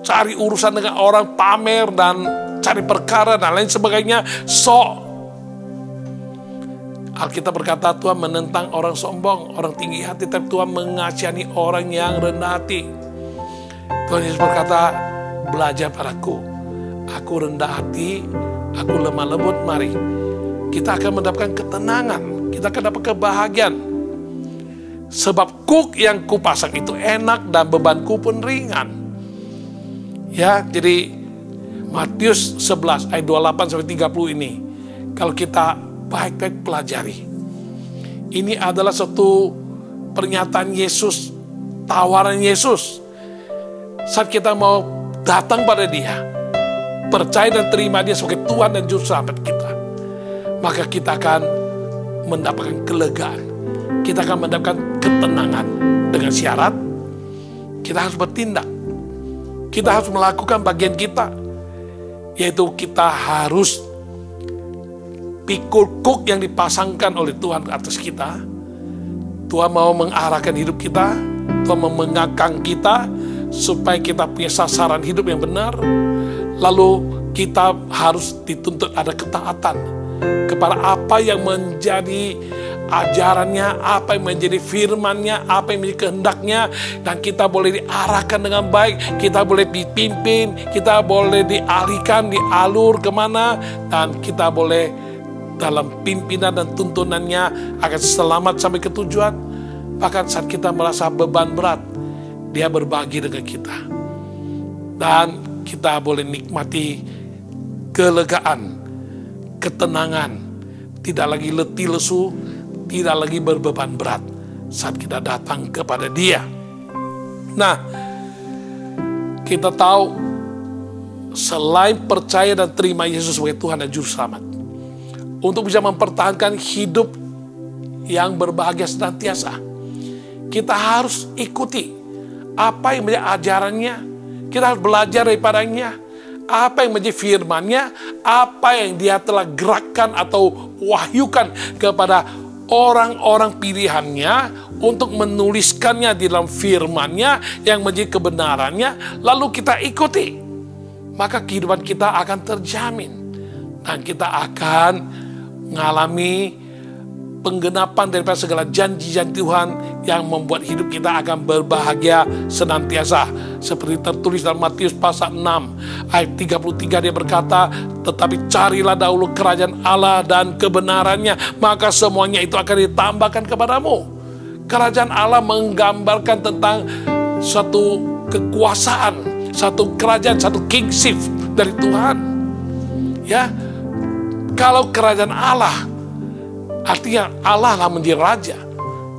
cari urusan dengan orang, pamer dan cari perkara dan lain sebagainya. Alkitab berkata Tuhan menentang orang sombong, orang tinggi hati, tapi Tuhan mengasihani orang yang rendah hati. Tuhan Yesus berkata, belajar padaku, aku rendah hati, aku lemah lembut, mari. Kita akan mendapatkan ketenangan, kita akan dapat kebahagiaan. Sebab kuk yang kupasang itu enak dan bebanku pun ringan. Ya, jadi Matius 11 ayat 28-30 ini, kalau kita baik-baik pelajari, ini adalah suatu pernyataan Yesus, tawaran Yesus. Saat kita mau datang pada Dia, percaya dan terima Dia sebagai Tuhan dan Juru Selamat kita, maka kita akan mendapatkan kelegaan, kita akan mendapatkan ketenangan. Dengan syarat kita harus bertindak, kita harus melakukan bagian kita, yaitu kita harus pikul kuk yang dipasangkan oleh Tuhan ke atas kita. Tuhan mau mengarahkan hidup kita, Tuhan mau mengangkat kita supaya kita punya sasaran hidup yang benar. Lalu kita harus dituntut ada ketaatan. kepada apa yang menjadi ajarannya, apa yang menjadi firman-Nya, apa yang menjadi kehendaknya, dan kita boleh diarahkan dengan baik, kita boleh dipimpin, kita boleh dialihkan, dialur kemana, dan kita boleh dalam pimpinan dan tuntunannya akan selamat sampai ke tujuan. Bahkan saat kita merasa beban berat, Dia berbagi dengan kita, dan kita boleh nikmati kelegaan, ketenangan, tidak lagi letih lesu, tidak lagi berbeban berat saat kita datang kepada Dia. Nah, kita tahu selain percaya dan terima Yesus sebagai Tuhan dan Juru Selamat, untuk bisa mempertahankan hidup yang berbahagia senantiasa, kita harus ikuti apa yang menjadi ajarannya, kita harus belajar daripadanya, apa yang menjadi firman-Nya, apa yang Dia telah gerakkan atau wahyukan kepada orang-orang pilihannya untuk menuliskannya di dalam firman-Nya yang menjadi kebenarannya, lalu kita ikuti, maka kehidupan kita akan terjamin dan kita akan mengalami penggenapan daripada segala janji-janji Tuhan yang membuat hidup kita akan berbahagia senantiasa. Seperti tertulis dalam Matius pasal 6 ayat 33, Dia berkata, tetapi carilah dahulu kerajaan Allah dan kebenarannya, maka semuanya itu akan ditambahkan kepadamu. Kerajaan Allah menggambarkan tentang suatu kekuasaan, satu kerajaan, satu kingship dari Tuhan. Ya, kalau kerajaan Allah, artinya Allah lah menjadi raja,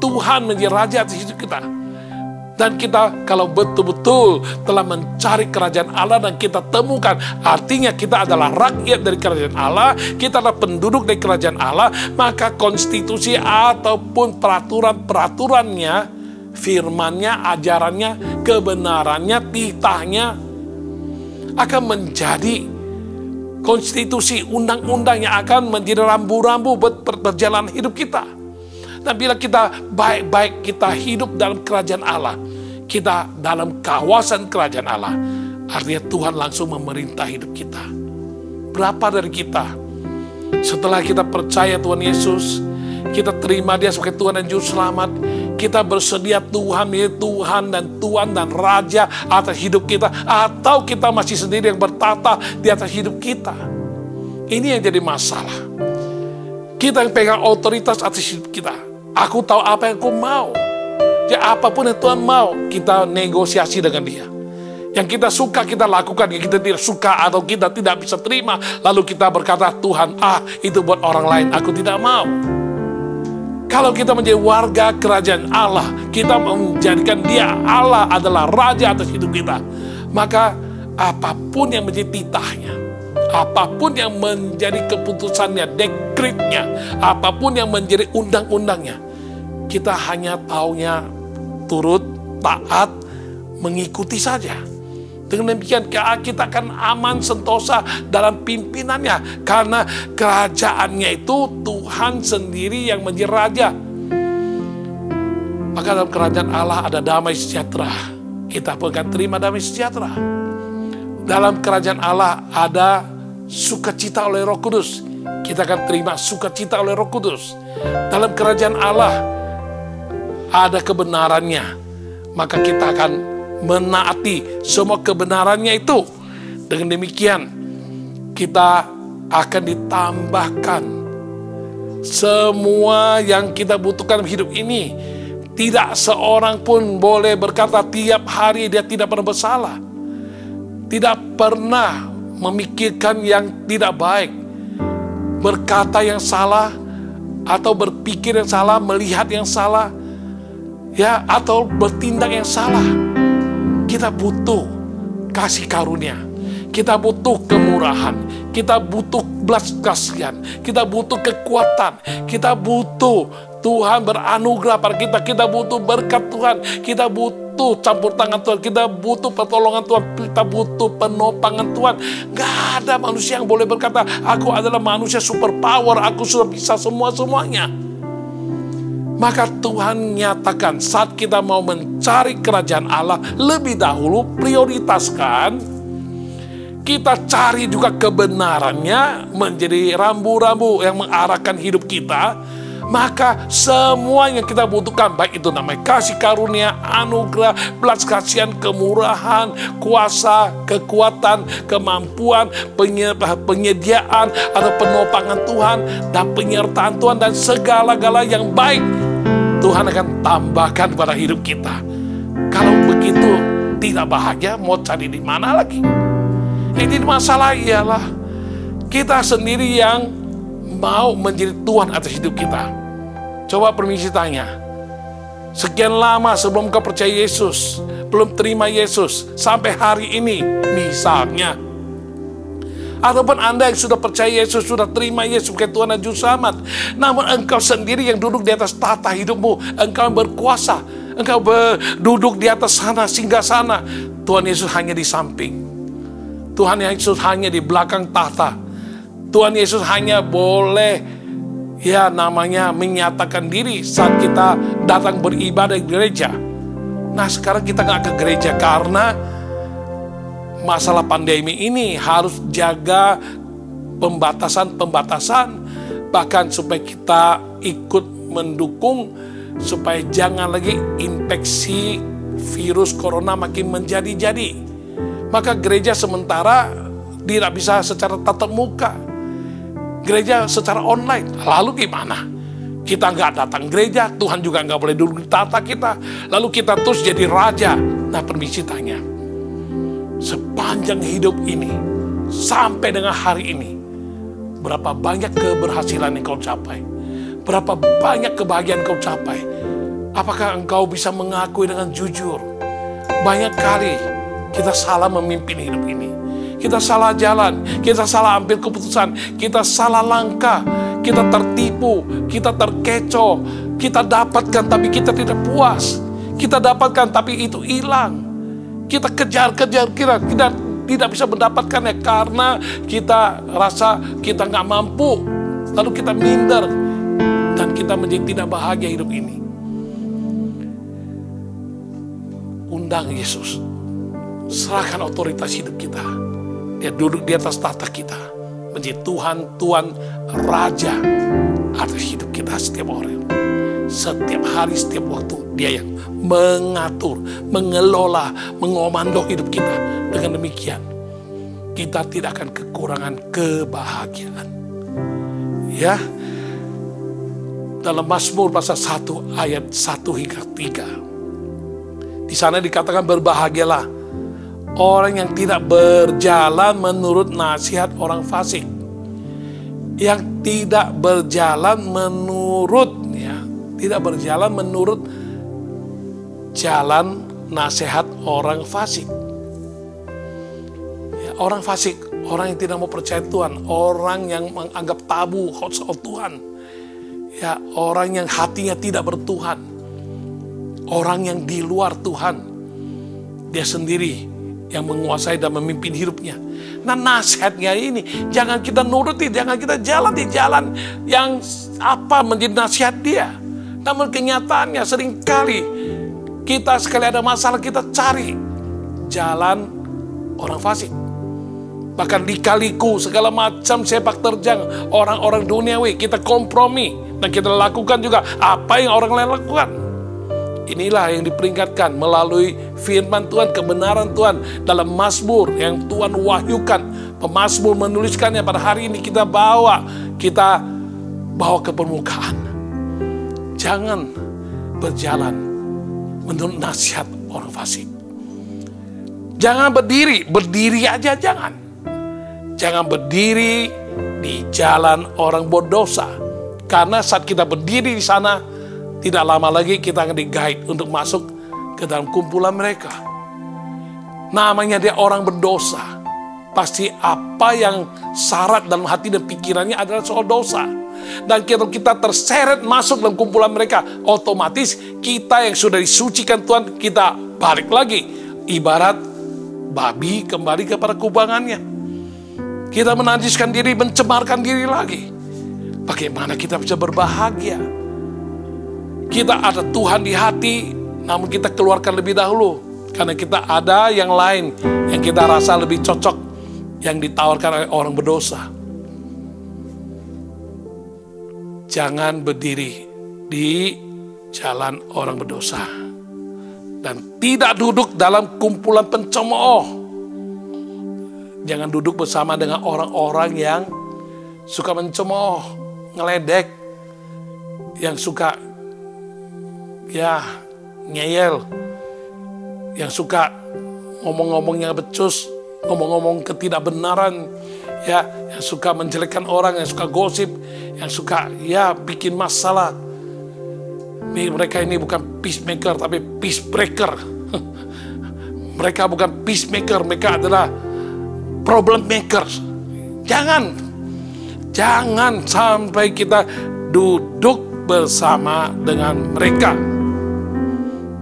Tuhan menjadi raja atas hidup kita. Dan kita kalau betul-betul telah mencari kerajaan Allah dan kita temukan, artinya kita adalah rakyat dari kerajaan Allah, kita adalah penduduk dari kerajaan Allah, maka konstitusi ataupun peraturan-peraturannya, firman-Nya, ajarannya, kebenarannya, titahnya akan menjadi konstitusi, undang-undang yang akan menjadi rambu-rambu buat perjalanan hidup kita. Dan bila kita baik-baik kita hidup dalam kerajaan Allah, kita dalam kawasan kerajaan Allah, artinya Tuhan langsung memerintah hidup kita. Berapa dari kita setelah kita percaya Tuhan Yesus, kita terima Dia sebagai Tuhan dan Juru Selamat, kita bersedia Tuhan menjadi Tuhan dan Raja atas hidup kita, atau kita masih sendiri yang bertata di atas hidup kita? Ini yang jadi masalah. Kita yang pegang otoritas atas hidup kita. Aku tahu apa yang aku mau. Ya, apapun yang Tuhan mau, kita negosiasi dengan Dia. Yang kita suka kita lakukan, yang kita tidak suka atau kita tidak bisa terima, lalu kita berkata, Tuhan, itu buat orang lain, aku tidak mau. Kalau kita menjadi warga kerajaan Allah, kita menjadikan Dia, Allah adalah Raja atas hidup kita, maka apapun yang menjadi titahnya, apapun yang menjadi keputusannya, dekretnya, apapun yang menjadi undang-undangnya, kita hanya taunya turut, taat, mengikuti saja. Dengan demikian kita akan aman sentosa dalam pimpinannya, karena kerajaannya itu Tuhan sendiri yang menjadi raja. Maka dalam kerajaan Allah ada damai sejahtera. Kita pun akan terima damai sejahtera. Dalam kerajaan Allah ada sukacita oleh Roh Kudus. Kita akan terima sukacita oleh Roh Kudus. Dalam kerajaan Allah ada kebenarannya, maka kita akan menaati semua kebenarannya itu. Dengan demikian kita akan ditambahkan semua yang kita butuhkan dalam hidup ini. Tidak seorang pun boleh berkata tiap hari dia tidak pernah bersalah, tidak pernah memikirkan yang tidak baik, berkata yang salah, atau berpikir yang salah, melihat yang salah, ya, atau bertindak yang salah. Kita butuh kasih karunia, kita butuh kemurahan, kita butuh belas kasihan, kita butuh kekuatan, kita butuh Tuhan beranugerah pada kita, kita butuh berkat Tuhan, kita butuh campur tangan Tuhan, kita butuh pertolongan Tuhan, kita butuh penopangan Tuhan. Gak ada manusia yang boleh berkata, aku adalah manusia super power, aku sudah bisa semuanya. Maka Tuhan nyatakan saat kita mau mencari kerajaan Allah, lebih dahulu prioritaskan kita cari juga kebenarannya menjadi rambu-rambu yang mengarahkan hidup kita, maka semua yang kita butuhkan, baik itu namanya kasih karunia, anugerah, belas kasihan, kemurahan, kuasa, kekuatan, kemampuan, penyediaan atau penopangan Tuhan dan penyertaan Tuhan dan segala-gala yang baik, Tuhan akan tambahkan pada hidup kita. Kalau begitu tidak bahagia, mau cari di mana lagi? Ini masalah ialah kita sendiri yang mau menjadi Tuhan atas hidup kita. Coba permisi tanya, sekian lama sebelum kau percaya Yesus, belum terima Yesus, sampai hari ini misalnya, ataupun Anda yang sudah percaya Yesus, sudah terima Yesus sebagai Tuhan dan Juru Selamat, namun engkau sendiri yang duduk di atas tahta hidupmu, engkau yang berkuasa, engkau duduk di atas sana, singgah sana, Tuhan Yesus hanya di samping. Tuhan Yesus hanya di belakang tahta. Tuhan Yesus hanya boleh menyatakan diri saat kita datang beribadah di gereja. Nah, sekarang kita nggak ke gereja karena masalah pandemi ini, harus jaga pembatasan, bahkan supaya kita ikut mendukung supaya jangan lagi infeksi virus corona makin menjadi-jadi. Maka gereja sementara tidak bisa secara tatap muka. Gereja secara online. Lalu gimana? Kita nggak datang gereja, Tuhan juga nggak boleh duduk di tahta kita. Lalu kita terus jadi raja. Nah, permisi tanya, sepanjang hidup ini, sampai dengan hari ini, berapa banyak keberhasilan yang kau capai? Berapa banyak kebahagiaan kau capai? Apakah engkau bisa mengakui dengan jujur? Banyak kali kita salah memimpin hidup ini. Kita salah jalan, kita salah ambil keputusan, kita salah langkah, kita tertipu, kita terkecoh, kita dapatkan tapi kita tidak puas. Kita dapatkan tapi itu hilang. Kita kejar-kejar, kita tidak bisa mendapatkannya karena kita rasa kita nggak mampu. Lalu kita minder dan kita menjadi tidak bahagia hidup ini. Undang Yesus. Serahkan otoritas hidup kita. Dia duduk di atas tahta kita, menjadi Tuhan, Tuan, Raja atas hidup kita setiap orang. Setiap hari, setiap waktu, Dia yang mengatur, mengelola, mengomando hidup kita. Dengan demikian, kita tidak akan kekurangan kebahagiaan. Ya, dalam Mazmur pasal 1 ayat 1 hingga 3. Di sana dikatakan berbahagialah orang yang tidak berjalan menurut nasihat orang fasik. Yang tidak berjalan menurut jalan nasihat orang fasik. Ya, orang fasik, orang yang tidak mau percaya Tuhan, orang yang menganggap tabu soal Tuhan. Ya, orang yang hatinya tidak bertuhan. Orang yang di luar Tuhan. Dia sendiri yang menguasai dan memimpin hidupnya. Nah, nasihatnya ini jangan kita nuruti, jangan kita jalan di jalan yang menjadi nasihat dia. Namun kenyataannya seringkali kita sekali ada masalah, kita cari jalan orang fasik. Bahkan lika-liku segala macam sepak terjang orang-orang duniawi, kita kompromi dan kita lakukan juga apa yang orang lain lakukan. Inilah yang diperingatkan melalui firman Tuhan, kebenaran Tuhan dalam Mazmur yang Tuhan wahyukan. Pemazmur menuliskannya pada hari ini, kita bawa ke permukaan. Jangan berjalan menurut nasihat orang fasik. Jangan berdiri aja jangan. Jangan berdiri di jalan orang berdosa. Karena saat kita berdiri di sana, tidak lama lagi kita akan di-guide untuk masuk ke dalam kumpulan mereka. Namanya dia orang berdosa. Pasti apa yang syarat dalam hati dan pikirannya adalah soal dosa. Dan kita terseret masuk dalam kumpulan mereka, otomatis kita yang sudah disucikan Tuhan, kita balik lagi. Ibarat babi kembali kepada kubangannya. Kita menajiskan diri, mencemarkan diri lagi. Bagaimana kita bisa berbahagia? Kita ada Tuhan di hati, namun kita keluarkan lebih dahulu. Karena kita ada yang lain yang kita rasa lebih cocok. yang ditawarkan oleh orang berdosa. Jangan berdiri di jalan orang berdosa. Dan tidak duduk dalam kumpulan pencemooh. Jangan duduk bersama dengan orang-orang yang suka mencemooh, ngeledek, yang suka ngeyel, yang suka ngomong-ngomong yang becus, ngomong-ngomong ketidakbenaran, yang suka menjelekkan orang, yang suka gosip, yang suka bikin masalah. Mereka ini bukan peacemaker tapi peace breaker. Mereka bukan peacemaker, mereka adalah problem makers. Jangan sampai kita duduk bersama dengan mereka.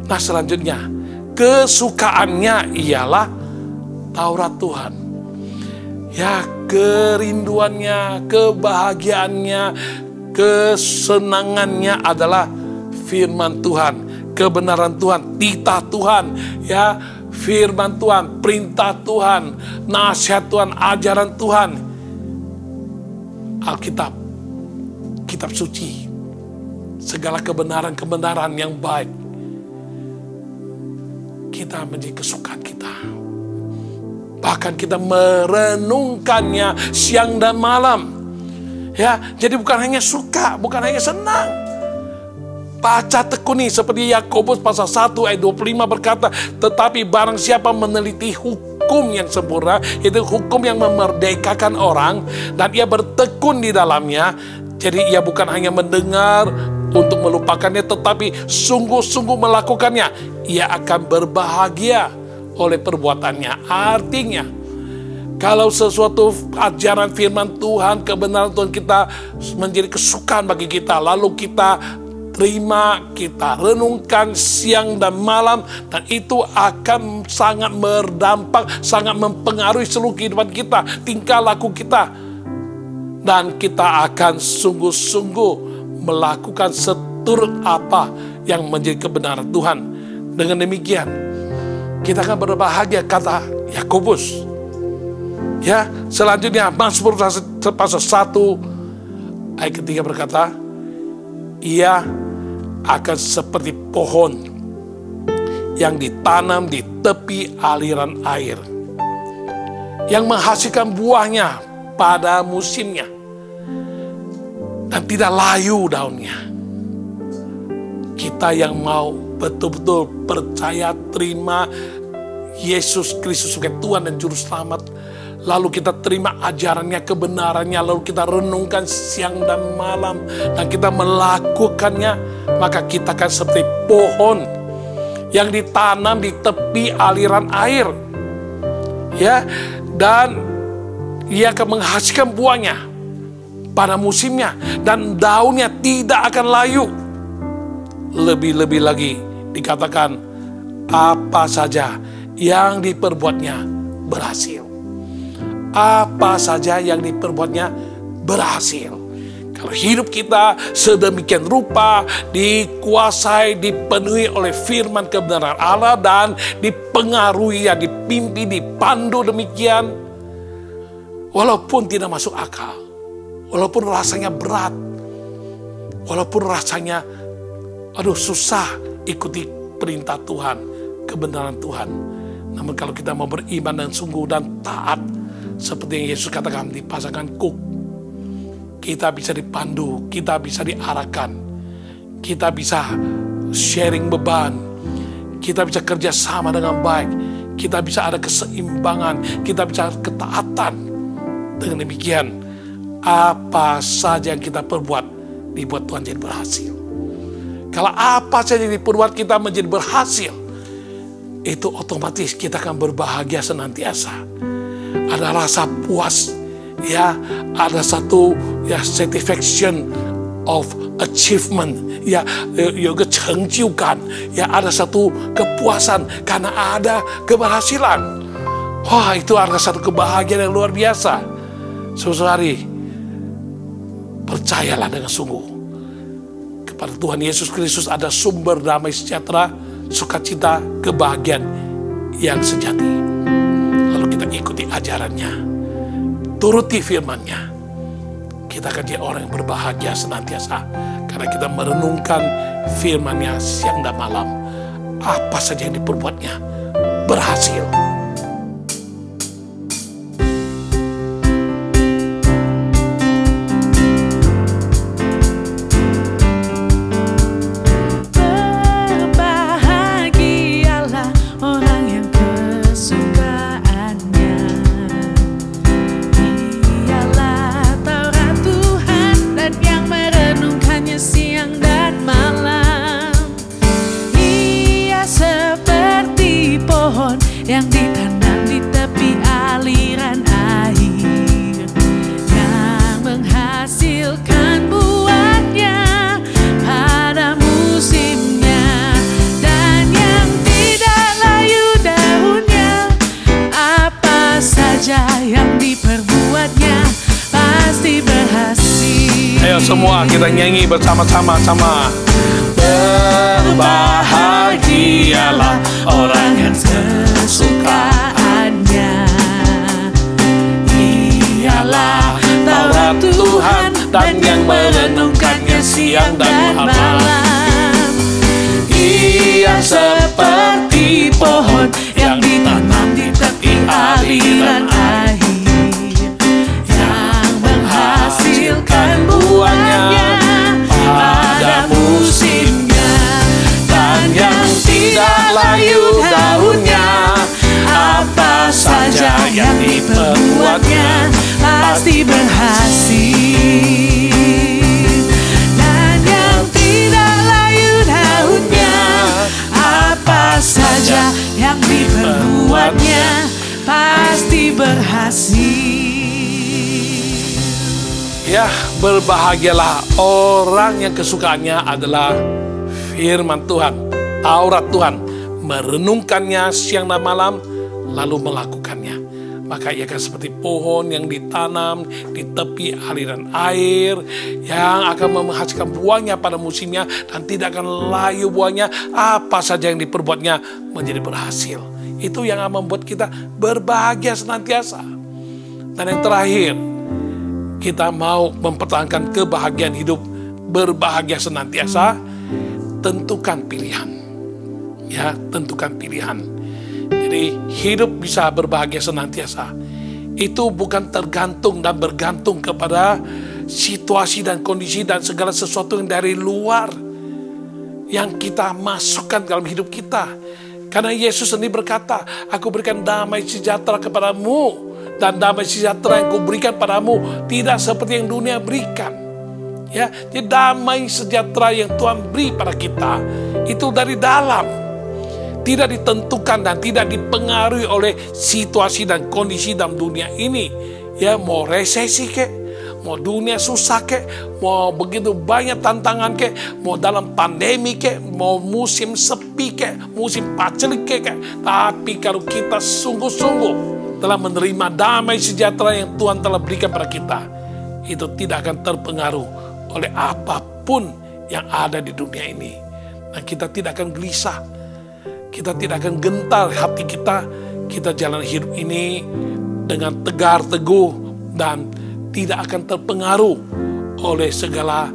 Nah, selanjutnya, kesukaannya ialah Taurat Tuhan. Ya, kerinduannya, kebahagiaannya, kesenangannya adalah firman Tuhan, kebenaran Tuhan, titah Tuhan, firman Tuhan, perintah Tuhan, nasihat Tuhan, ajaran Tuhan. Alkitab, kitab suci, segala kebenaran-kebenaran yang baik, kita menjadi kesukaan kita. Bahkan kita merenungkannya siang dan malam. Jadi bukan hanya suka, bukan hanya senang. Baca tekuni seperti Yakobus pasal 1 ayat 25 berkata, tetapi barang siapa meneliti hukum yang sempurna, itu hukum yang memerdekakan orang, dan ia bertekun di dalamnya. Jadi ia bukan hanya mendengar untuk melupakannya, tetapi sungguh-sungguh melakukannya. Ia akan berbahagia oleh perbuatannya. Artinya, kalau sesuatu ajaran firman Tuhan, kebenaran Tuhan kita menjadi kesukaan bagi kita, lalu kita terima, kita renungkan siang dan malam, dan itu akan sangat berdampak, sangat mempengaruhi seluruh kehidupan kita, tingkah laku kita. Dan kita akan sungguh-sungguh melakukan seturut apa yang menjadi kebenaran Tuhan. Dengan demikian, kita akan berbahagia, kata Yakobus. Selanjutnya Mazmur pasal 1 ayat ketiga berkata, ia akan seperti pohon yang ditanam di tepi aliran air, yang menghasilkan buahnya pada musimnya, dan tidak layu daunnya. Kita yang mau betul-betul percaya, terima Yesus Kristus sebagai Tuhan dan Juru Selamat, lalu kita terima ajarannya, kebenarannya, lalu kita renungkan siang dan malam, dan kita melakukannya, maka kita akan seperti pohon yang ditanam di tepi aliran air. Dan ia akan menghasilkan buahnya pada musimnya, dan daunnya tidak akan layu. Lebih-lebih lagi dikatakan, apa saja yang diperbuatnya berhasil. Apa saja yang diperbuatnya berhasil. Kalau hidup kita sedemikian rupa dikuasai, dipenuhi oleh firman kebenaran Allah, dan dipengaruhi, dipimpin, dipandu demikian, walaupun tidak masuk akal, walaupun rasanya berat, walaupun rasanya susah ikuti perintah Tuhan, kebenaran Tuhan, namun kalau kita mau beriman dan sungguh dan taat, seperti yang Yesus katakan di pasangan Kuk, kita bisa dipandu, kita bisa diarahkan, kita bisa sharing beban, kita bisa kerja sama dengan baik, kita bisa ada keseimbangan, kita bisa ketaatan. Dengan demikian, apa saja yang kita perbuat, dibuat Tuhan jadi berhasil. Kalau apa saja yang diperbuat kita menjadi berhasil, itu otomatis kita akan berbahagia senantiasa. Ada rasa puas, ada satu satisfaction of achievement,有个成就感, ada satu kepuasan karena ada keberhasilan. Wah, itu adalah satu kebahagiaan yang luar biasa. Saudari, percayalah dengan sungguh kepada Tuhan Yesus Kristus, ada sumber damai sejahtera, sukacita, kebahagiaan yang sejati. Lalu kita ikuti ajarannya, turuti firman-Nya, kita akan jadi orang yang berbahagia senantiasa. Karena kita merenungkan firman-Nya siang dan malam. Apa saja yang diperbuatnya berhasil. Berbahagialah orang yang kesukaannya ialah Taurat Tuhan, dan yang merenungkannya siang dan malam. Ia seperti pohon yang ditanam di tepi aliran air, yang menghasilkan buahnya pada musimnya, dan yang tidak layu daunnya. Apa saja yang diperbuatnya pasti berhasil. Ayo semua kita nyanyi bersama-sama. Berbahagialah orang yang kesukaannya ialah Taurat Tuhan, dan yang merenungkannya siang dan malam. Ia seperti pohon yang ditanam di tepi aliran air, yang menghasilkan buahnya pada musimnya, dan yang tidak layu daunnya. Apa saja yang diperbuatnya pasti berhasil, dan yang tidak layu daunnya. Apa saja yang diperbuatnya pasti berhasil. Ya, berbahagialah orang yang kesukaannya adalah firman Tuhan, Taurat Tuhan, merenungkannya siang dan malam, lalu melakukannya. Maka ia akan seperti pohon yang ditanam di tepi aliran air, yang akan menghasilkan buahnya pada musimnya, dan tidak akan layu buahnya. Apa saja yang diperbuatnya menjadi berhasil. Itu yang akan membuat kita berbahagia senantiasa. Dan yang terakhir, kita mau mempertahankan kebahagiaan hidup, berbahagia senantiasa, tentukan pilihan. Ya, tentukan pilihan. Jadi hidup bisa berbahagia senantiasa. Itu bukan tergantung dan bergantung kepada situasi dan kondisi dan segala sesuatu yang dari luar yang kita masukkan dalam hidup kita. Karena Yesus sendiri berkata, aku berikan damai sejahtera kepadamu, dan damai sejahtera yang kuberikan padamu tidak seperti yang dunia berikan. Ya, jadi damai sejahtera yang Tuhan beri pada kita itu dari dalam, tidak ditentukan dan tidak dipengaruhi oleh situasi dan kondisi dalam dunia ini. Ya, mau resesi kek, mau dunia susah kek, mau begitu banyak tantangan kek, mau dalam pandemi kek, mau musim sepi kek, musim paceklik kek. Tapi kalau kita sungguh-sungguh telah menerima damai sejahtera yang Tuhan telah berikan pada kita, itu tidak akan terpengaruh oleh apapun yang ada di dunia ini. Dan kita tidak akan gelisah, kita tidak akan gentar hati kita. Kita jalan hidup ini dengan tegar teguh dan tidak akan terpengaruh oleh segala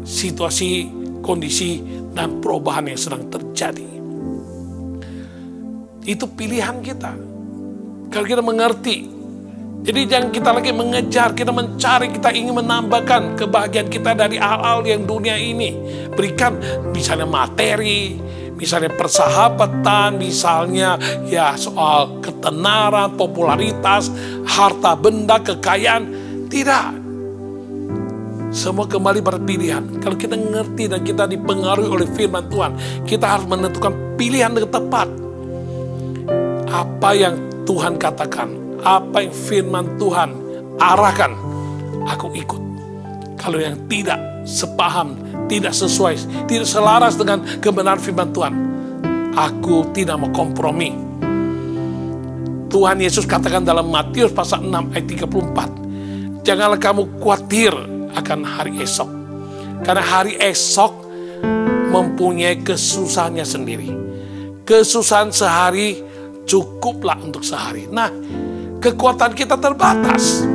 situasi, kondisi, dan perubahan yang sedang terjadi. Itu pilihan kita. Kalau kita mengerti, jadi jangan kita lagi mengejar, kita mencari, kita ingin menambahkan kebahagiaan kita dari hal-hal yang dunia ini berikan, misalnya materi, misalnya persahabatan, misalnya ya soal ketenaran, popularitas, harta benda, kekayaan. Tidak. Semua kembali pada pilihan. Kalau kita mengerti dan kita dipengaruhi oleh firman Tuhan, kita harus menentukan pilihan yang tepat. Apa yang Tuhan katakan, apa yang firman Tuhan arahkan, aku ikut. Kalau yang tidak sepaham, tidak sesuai, tidak selaras dengan kebenaran firman Tuhan, aku tidak mau kompromi. Tuhan Yesus katakan dalam Matius pasal 6 ayat 34, janganlah kamu khawatir akan hari esok, karena hari esok mempunyai kesusahannya sendiri. Kesusahan sehari cukuplah untuk sehari. Nah, kekuatan kita terbatas.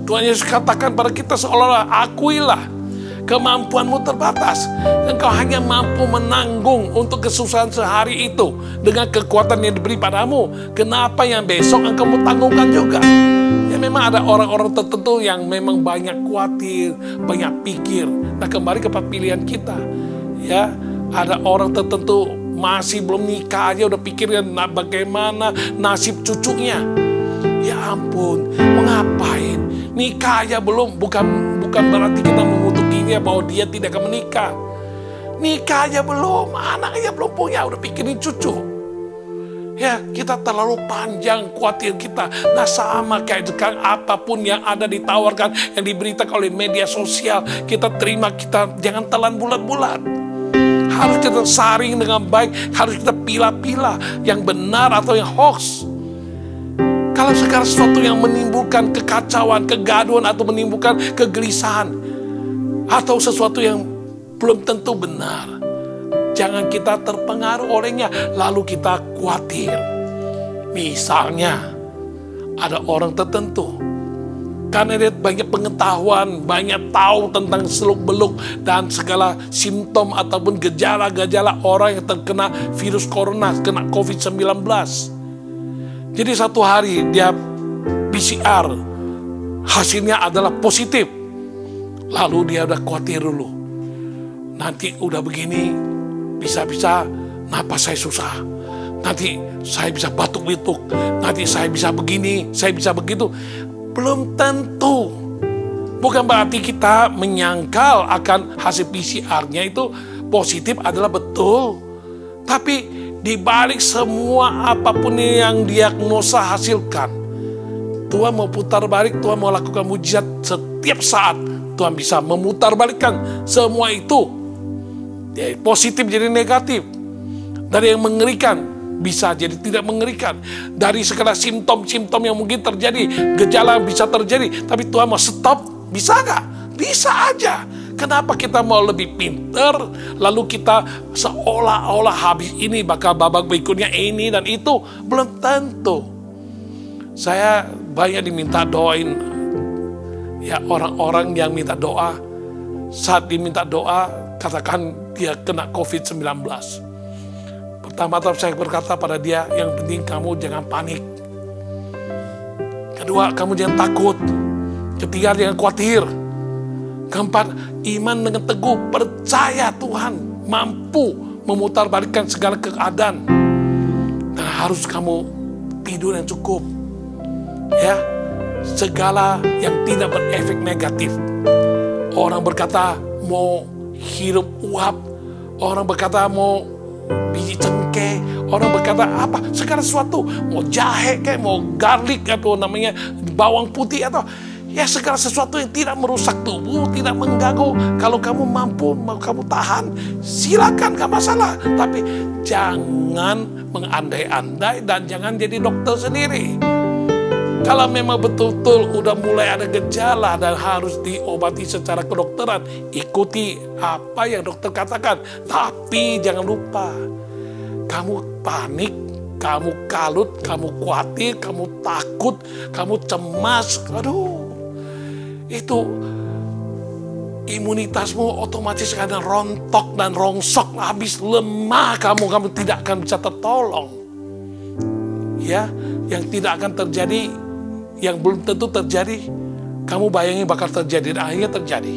Tuhan Yesus katakan pada kita seolah-olah, akuilah kemampuanmu terbatas. Engkau hanya mampu menanggung untuk kesusahan sehari itu dengan kekuatan yang diberi padamu. Kenapa yang besok engkau mau tanggungkan juga? Ya memang ada orang-orang tertentu yang memang banyak khawatir, banyak pikir. Nah kembali kepada pilihan kita. Ya, ada orang tertentu masih belum nikah aja udah pikirin bagaimana nasib cucunya. Ya ampun, mengapain? Nikah aja belum, bukan berarti kita mengutukinya bahwa dia tidak akan menikah. Nikah aja belum, anak aja belum punya, udah pikirin cucu. Ya, kita terlalu panjang khawatir kita. Nah sama kayak sekarang, apapun yang ada ditawarkan, yang diberitakan oleh media sosial, kita terima, kita jangan telan bulat-bulat. Harus kita saring dengan baik, harus kita pilah-pilah yang benar atau yang hoax. Kalau sekarang sesuatu yang menimbulkan kekacauan, kegaduhan, atau menimbulkan kegelisahan, atau sesuatu yang belum tentu benar, jangan kita terpengaruh olehnya, lalu kita khawatir. Misalnya, ada orang tertentu, karena dia banyak pengetahuan, banyak tahu tentang seluk-beluk dan segala simptom ataupun gejala-gejala orang yang terkena virus corona, kena COVID-19. Jadi satu hari dia PCR, hasilnya adalah positif. Lalu dia udah khawatir dulu. Nanti udah begini, bisa-bisa napas saya susah. Nanti saya bisa batuk-batuk. Nanti saya bisa begini, saya bisa begitu. Belum tentu. Bukan berarti kita menyangkal akan hasil PCR-nya itu positif adalah betul. Tapi di balik semua apapun yang diagnosa hasilkan, Tuhan mau putar balik, Tuhan mau lakukan mujizat setiap saat. Tuhan bisa memutar balikkan semua itu. Dari positif jadi negatif. Dari yang mengerikan bisa jadi tidak mengerikan. Dari segala simptom-simptom yang mungkin terjadi, gejala bisa terjadi. Tapi Tuhan mau stop, bisa nggak? Bisa aja. Kenapa kita mau lebih pinter, lalu kita seolah-olah habis ini bakal babak berikutnya ini dan itu? Belum tentu. Saya banyak diminta doain ya orang-orang yang minta doa. Saat diminta doa, katakan dia kena COVID-19. Pertama-tama saya berkata pada dia, yang penting kamu jangan panik. Kedua, kamu jangan takut. Ketiga, jangan khawatir. Keempat, iman dengan teguh, percaya Tuhan mampu memutarbalikkan segala keadaan. Dan harus kamu tidur yang cukup. Ya, segala yang tidak berefek negatif. Orang berkata mau hirup uap, orang berkata mau biji cengkeh, orang berkata apa, segala sesuatu, mau jahe kayak mau garlic atau namanya bawang putih atau ya segala sesuatu yang tidak merusak tubuh, tidak mengganggu. Kalau kamu mampu, mau kamu tahan, silakan, gak masalah. Tapi jangan mengandai-andai dan jangan jadi dokter sendiri. Kalau memang betul-betul udah mulai ada gejala dan harus diobati secara kedokteran, ikuti apa yang dokter katakan. Tapi jangan lupa, kamu panik, kamu kalut, kamu khawatir, kamu takut, kamu cemas. Aduh, itu imunitasmu otomatis akan rontok dan rongsok, habis lemah kamu tidak akan bisa tertolong. Ya, yang tidak akan terjadi, yang belum tentu terjadi, kamu bayangin bakal terjadi dan akhirnya terjadi.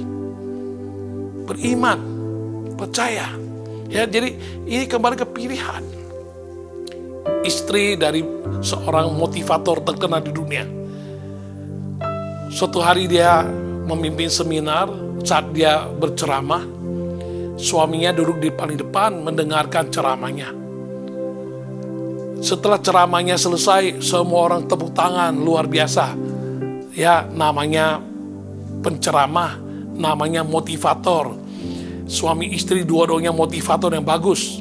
Beriman, percaya. Ya, jadi ini kembali ke pilihan. Istri dari seorang motivator terkenal di dunia. Suatu hari dia memimpin seminar, saat dia berceramah, suaminya duduk di paling depan mendengarkan ceramahnya. Setelah ceramahnya selesai, semua orang tepuk tangan, luar biasa. Ya, namanya penceramah, namanya motivator. Suami istri dua-duanya motivator yang bagus.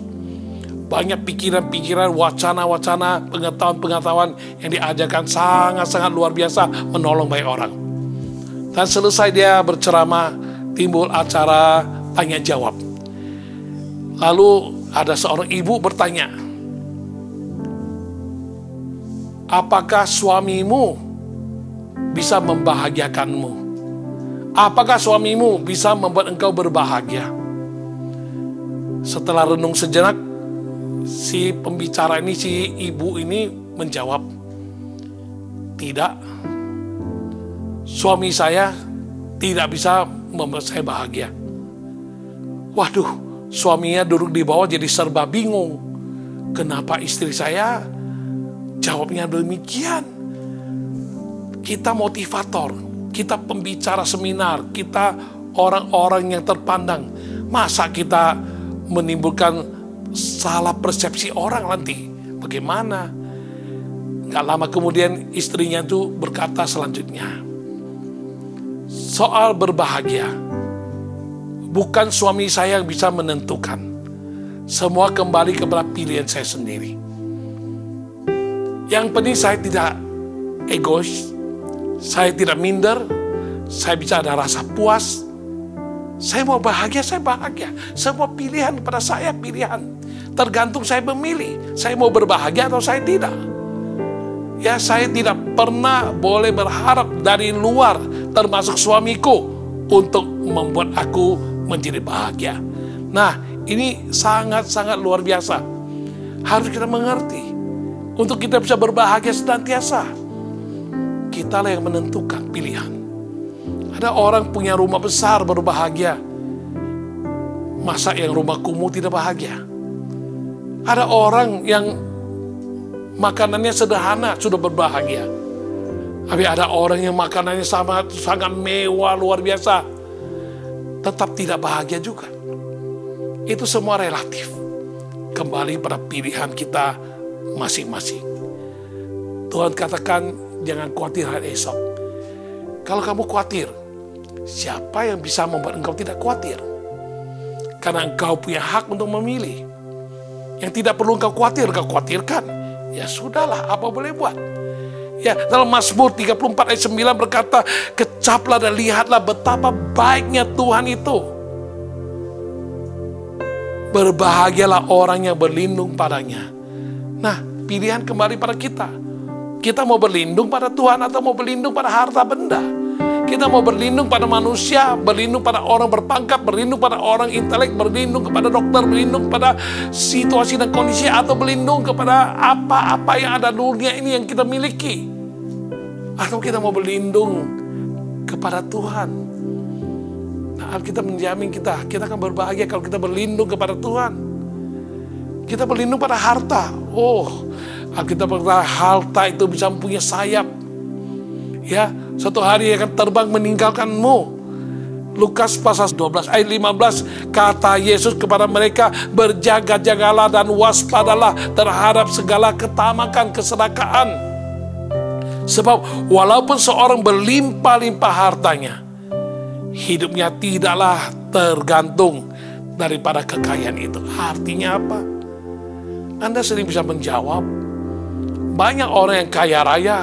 Banyak pikiran-pikiran, wacana-wacana, pengetahuan-pengetahuan yang diajarkan sangat-sangat luar biasa, menolong banyak orang. Dan selesai dia berceramah, timbul acara tanya jawab. Lalu ada seorang ibu bertanya, apakah suamimu bisa membahagiakanmu? Apakah suamimu bisa membuat engkau berbahagia? Setelah renung sejenak, si pembicara ini, si ibu ini menjawab, tidak. Suami saya tidak bisa membuat saya bahagia. Waduh, suaminya duduk di bawah jadi serba bingung. Kenapa istri saya jawabnya demikian? Kita motivator, kita pembicara seminar, kita orang-orang yang terpandang. Masa kita menimbulkan salah persepsi orang nanti? Bagaimana? Gak lama kemudian istrinya itu berkata selanjutnya, soal berbahagia, bukan suami saya yang bisa menentukan. Semua kembali kepada pilihan saya sendiri. Yang penting saya tidak egois, saya tidak minder, saya bisa ada rasa puas. Saya mau bahagia, saya bahagia. Semua pilihan pada saya pilihan. Tergantung saya memilih, saya mau berbahagia atau saya tidak. Ya, saya tidak pernah boleh berharap dari luar, termasuk suamiku, untuk membuat aku menjadi bahagia. Nah, ini sangat-sangat luar biasa. Harus kita mengerti. Untuk kita bisa berbahagia senantiasa, kitalah yang menentukan pilihan. Ada orang punya rumah besar berbahagia. Masa yang rumah kumuh tidak bahagia? Ada orang yang makanannya sederhana sudah berbahagia. Tapi ada orang yang makanannya sangat mewah, luar biasa, tetap tidak bahagia juga. Itu semua relatif. Kembali pada pilihan kita masing-masing. Tuhan katakan, jangan khawatir hari esok. Kalau kamu khawatir, siapa yang bisa membuat engkau tidak khawatir? Karena engkau punya hak untuk memilih. Yang tidak perlu engkau khawatir, engkau khawatirkan. Ya sudahlah, apa boleh buat? Ya, dalam Mazmur 34 ayat 9 berkata, kecaplah dan lihatlah betapa baiknya Tuhan itu. Berbahagialah orang yang berlindung padanya. Nah, pilihan kembali pada kita. Kita mau berlindung pada Tuhan atau mau berlindung pada harta benda? Kita mau berlindung pada manusia, berlindung pada orang berpangkat, berlindung pada orang intelek, berlindung kepada dokter, berlindung pada situasi dan kondisi, atau berlindung kepada apa-apa yang ada dunia ini yang kita miliki? Atau kita mau berlindung kepada Tuhan? Nah, Alkitab menjamin kita akan berbahagia kalau kita berlindung kepada Tuhan. Kita berlindung pada harta. Oh, Alkitab berkata harta itu bisa mempunyai sayap. Ya, suatu hari akan terbang meninggalkanmu. Lukas pasal 12 ayat 15, kata Yesus kepada mereka, berjaga-jagalah dan waspadalah terhadap segala ketamakan, keserakahan. Sebab walaupun seorang berlimpah-limpah hartanya, hidupnya tidaklah tergantung daripada kekayaan itu. Artinya apa? Anda sering bisa menjawab, banyak orang yang kaya raya,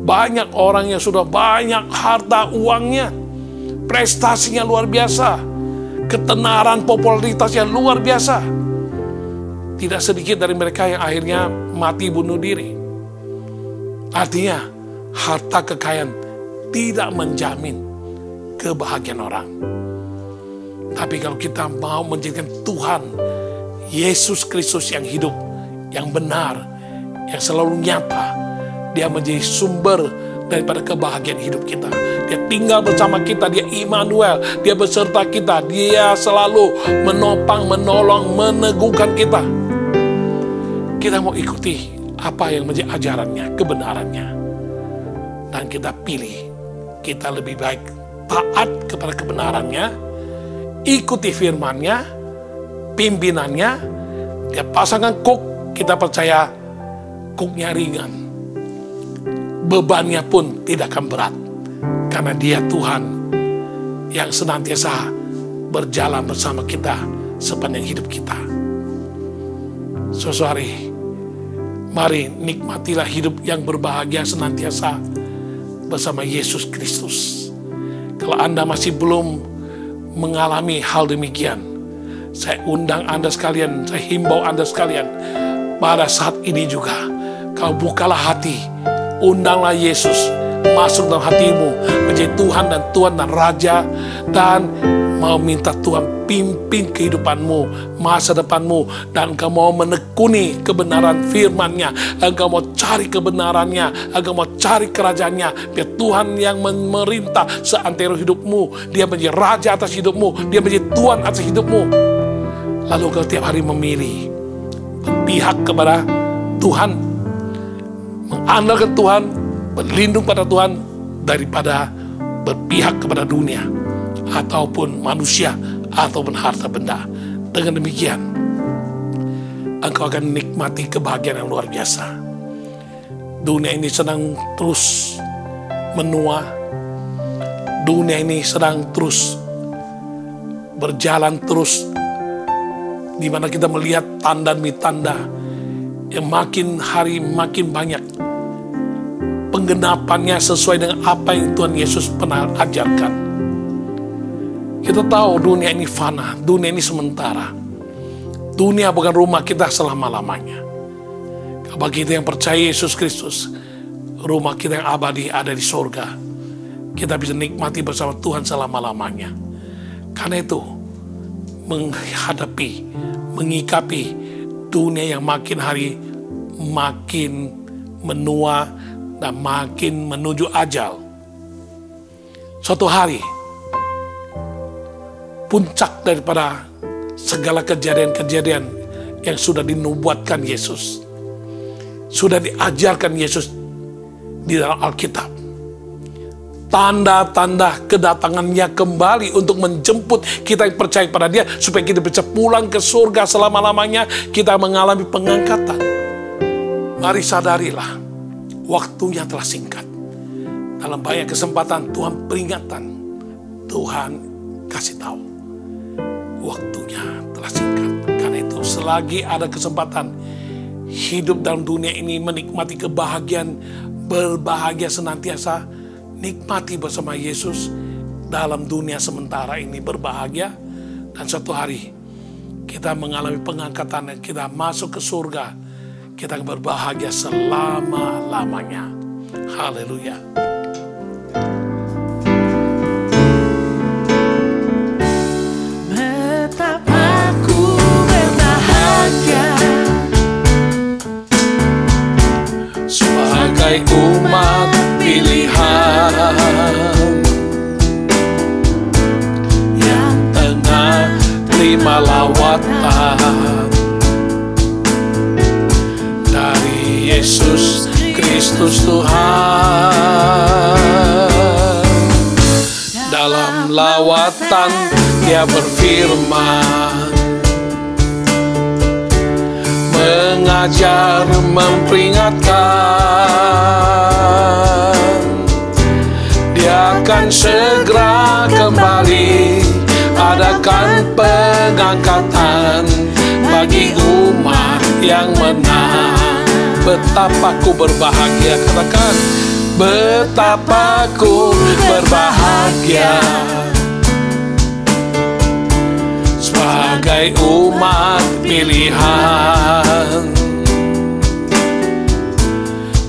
banyak orang yang sudah banyak harta uangnya, prestasinya luar biasa, ketenaran popularitasnya luar biasa. Tidak sedikit dari mereka yang akhirnya mati bunuh diri. Artinya, harta kekayaan tidak menjamin kebahagiaan orang. Tapi kalau kita mau menjadikan Tuhan Yesus Kristus yang hidup, yang benar, yang selalu nyata, Dia menjadi sumber daripada kebahagiaan hidup kita. Dia tinggal bersama kita, Dia Immanuel, Dia beserta kita, Dia selalu menopang, menolong, meneguhkan kita. Kita mau ikuti apa yang menjadi ajarannya, kebenarannya. Dan kita pilih, kita lebih baik taat kepada kebenarannya, ikuti firman-Nya, pimpinannya. Dia pasangan kuk, kita percaya kuknya ringan, bebannya pun tidak akan berat, karena Dia Tuhan yang senantiasa berjalan bersama kita sepanjang hidup kita. Saudari, mari nikmatilah hidup yang berbahagia senantiasa bersama Yesus Kristus. Kalau Anda masih belum mengalami hal demikian, saya undang Anda sekalian, saya himbau Anda sekalian, pada saat ini juga, kau bukalah hati, undanglah Yesus masuk dalam hatimu, menjadi Tuhan dan Tuhan dan Raja, dan mau minta Tuhan pimpin kehidupanmu, masa depanmu, dan engkau mau menekuni kebenaran firman-Nya, engkau mau cari kebenarannya, engkau mau cari kerajaannya, biar Tuhan yang memerintah seantero hidupmu, Dia menjadi Raja atas hidupmu, Dia menjadi Tuhan atas hidupmu. Lalu engkau tiap hari memilih berpihak kepada Tuhan, mengandalkan Tuhan, berlindung pada Tuhan, daripada berpihak kepada dunia ataupun manusia ataupun harta benda. Dengan demikian engkau akan menikmati kebahagiaan yang luar biasa. Dunia ini sedang terus menua, dunia ini sedang terus berjalan terus, di mana kita melihat tanda demi tanda yang makin hari makin banyak penggenapannya sesuai dengan apa yang Tuhan Yesus pernah ajarkan. Kita tahu dunia ini fana, dunia ini sementara. Dunia bukan rumah kita selama-lamanya. Bagi kita yang percaya Yesus Kristus, rumah kita yang abadi ada di surga. Kita bisa nikmati bersama Tuhan selama-lamanya. Karena itu, mengikapi dunia yang makin hari makin menua dan makin menuju ajal. Suatu hari, puncak daripada segala kejadian-kejadian yang sudah dinubuatkan Yesus, sudah diajarkan Yesus di dalam Alkitab. Tanda-tanda kedatangannya kembali untuk menjemput kita yang percaya pada Dia, supaya kita bisa pulang ke surga selama-lamanya, kita mengalami pengangkatan. Mari sadarilah, waktunya telah singkat. Dalam banyak kesempatan Tuhan peringatan, Tuhan kasih tahu, waktunya telah singkat. Karena itu selagi ada kesempatan hidup dalam dunia ini, menikmati kebahagiaan, berbahagia senantiasa, nikmati bersama Yesus dalam dunia sementara ini, berbahagia. Dan suatu hari kita mengalami pengangkatan dan kita masuk ke surga, kita akan berbahagia selama-lamanya. Haleluya. Betapa ku berbahagia sebagai umat pilihan yang tengah terima lawatan dari Yesus Kristus Tuhan. Dalam lawatan Dia berfirman, mengajar, memperingatkan. Dia akan segera kembali, adakan pengangkatan bagi umat yang menang. Betapa ku berbahagia, katakan, betapa ku berbahagia sebagai umat pilihan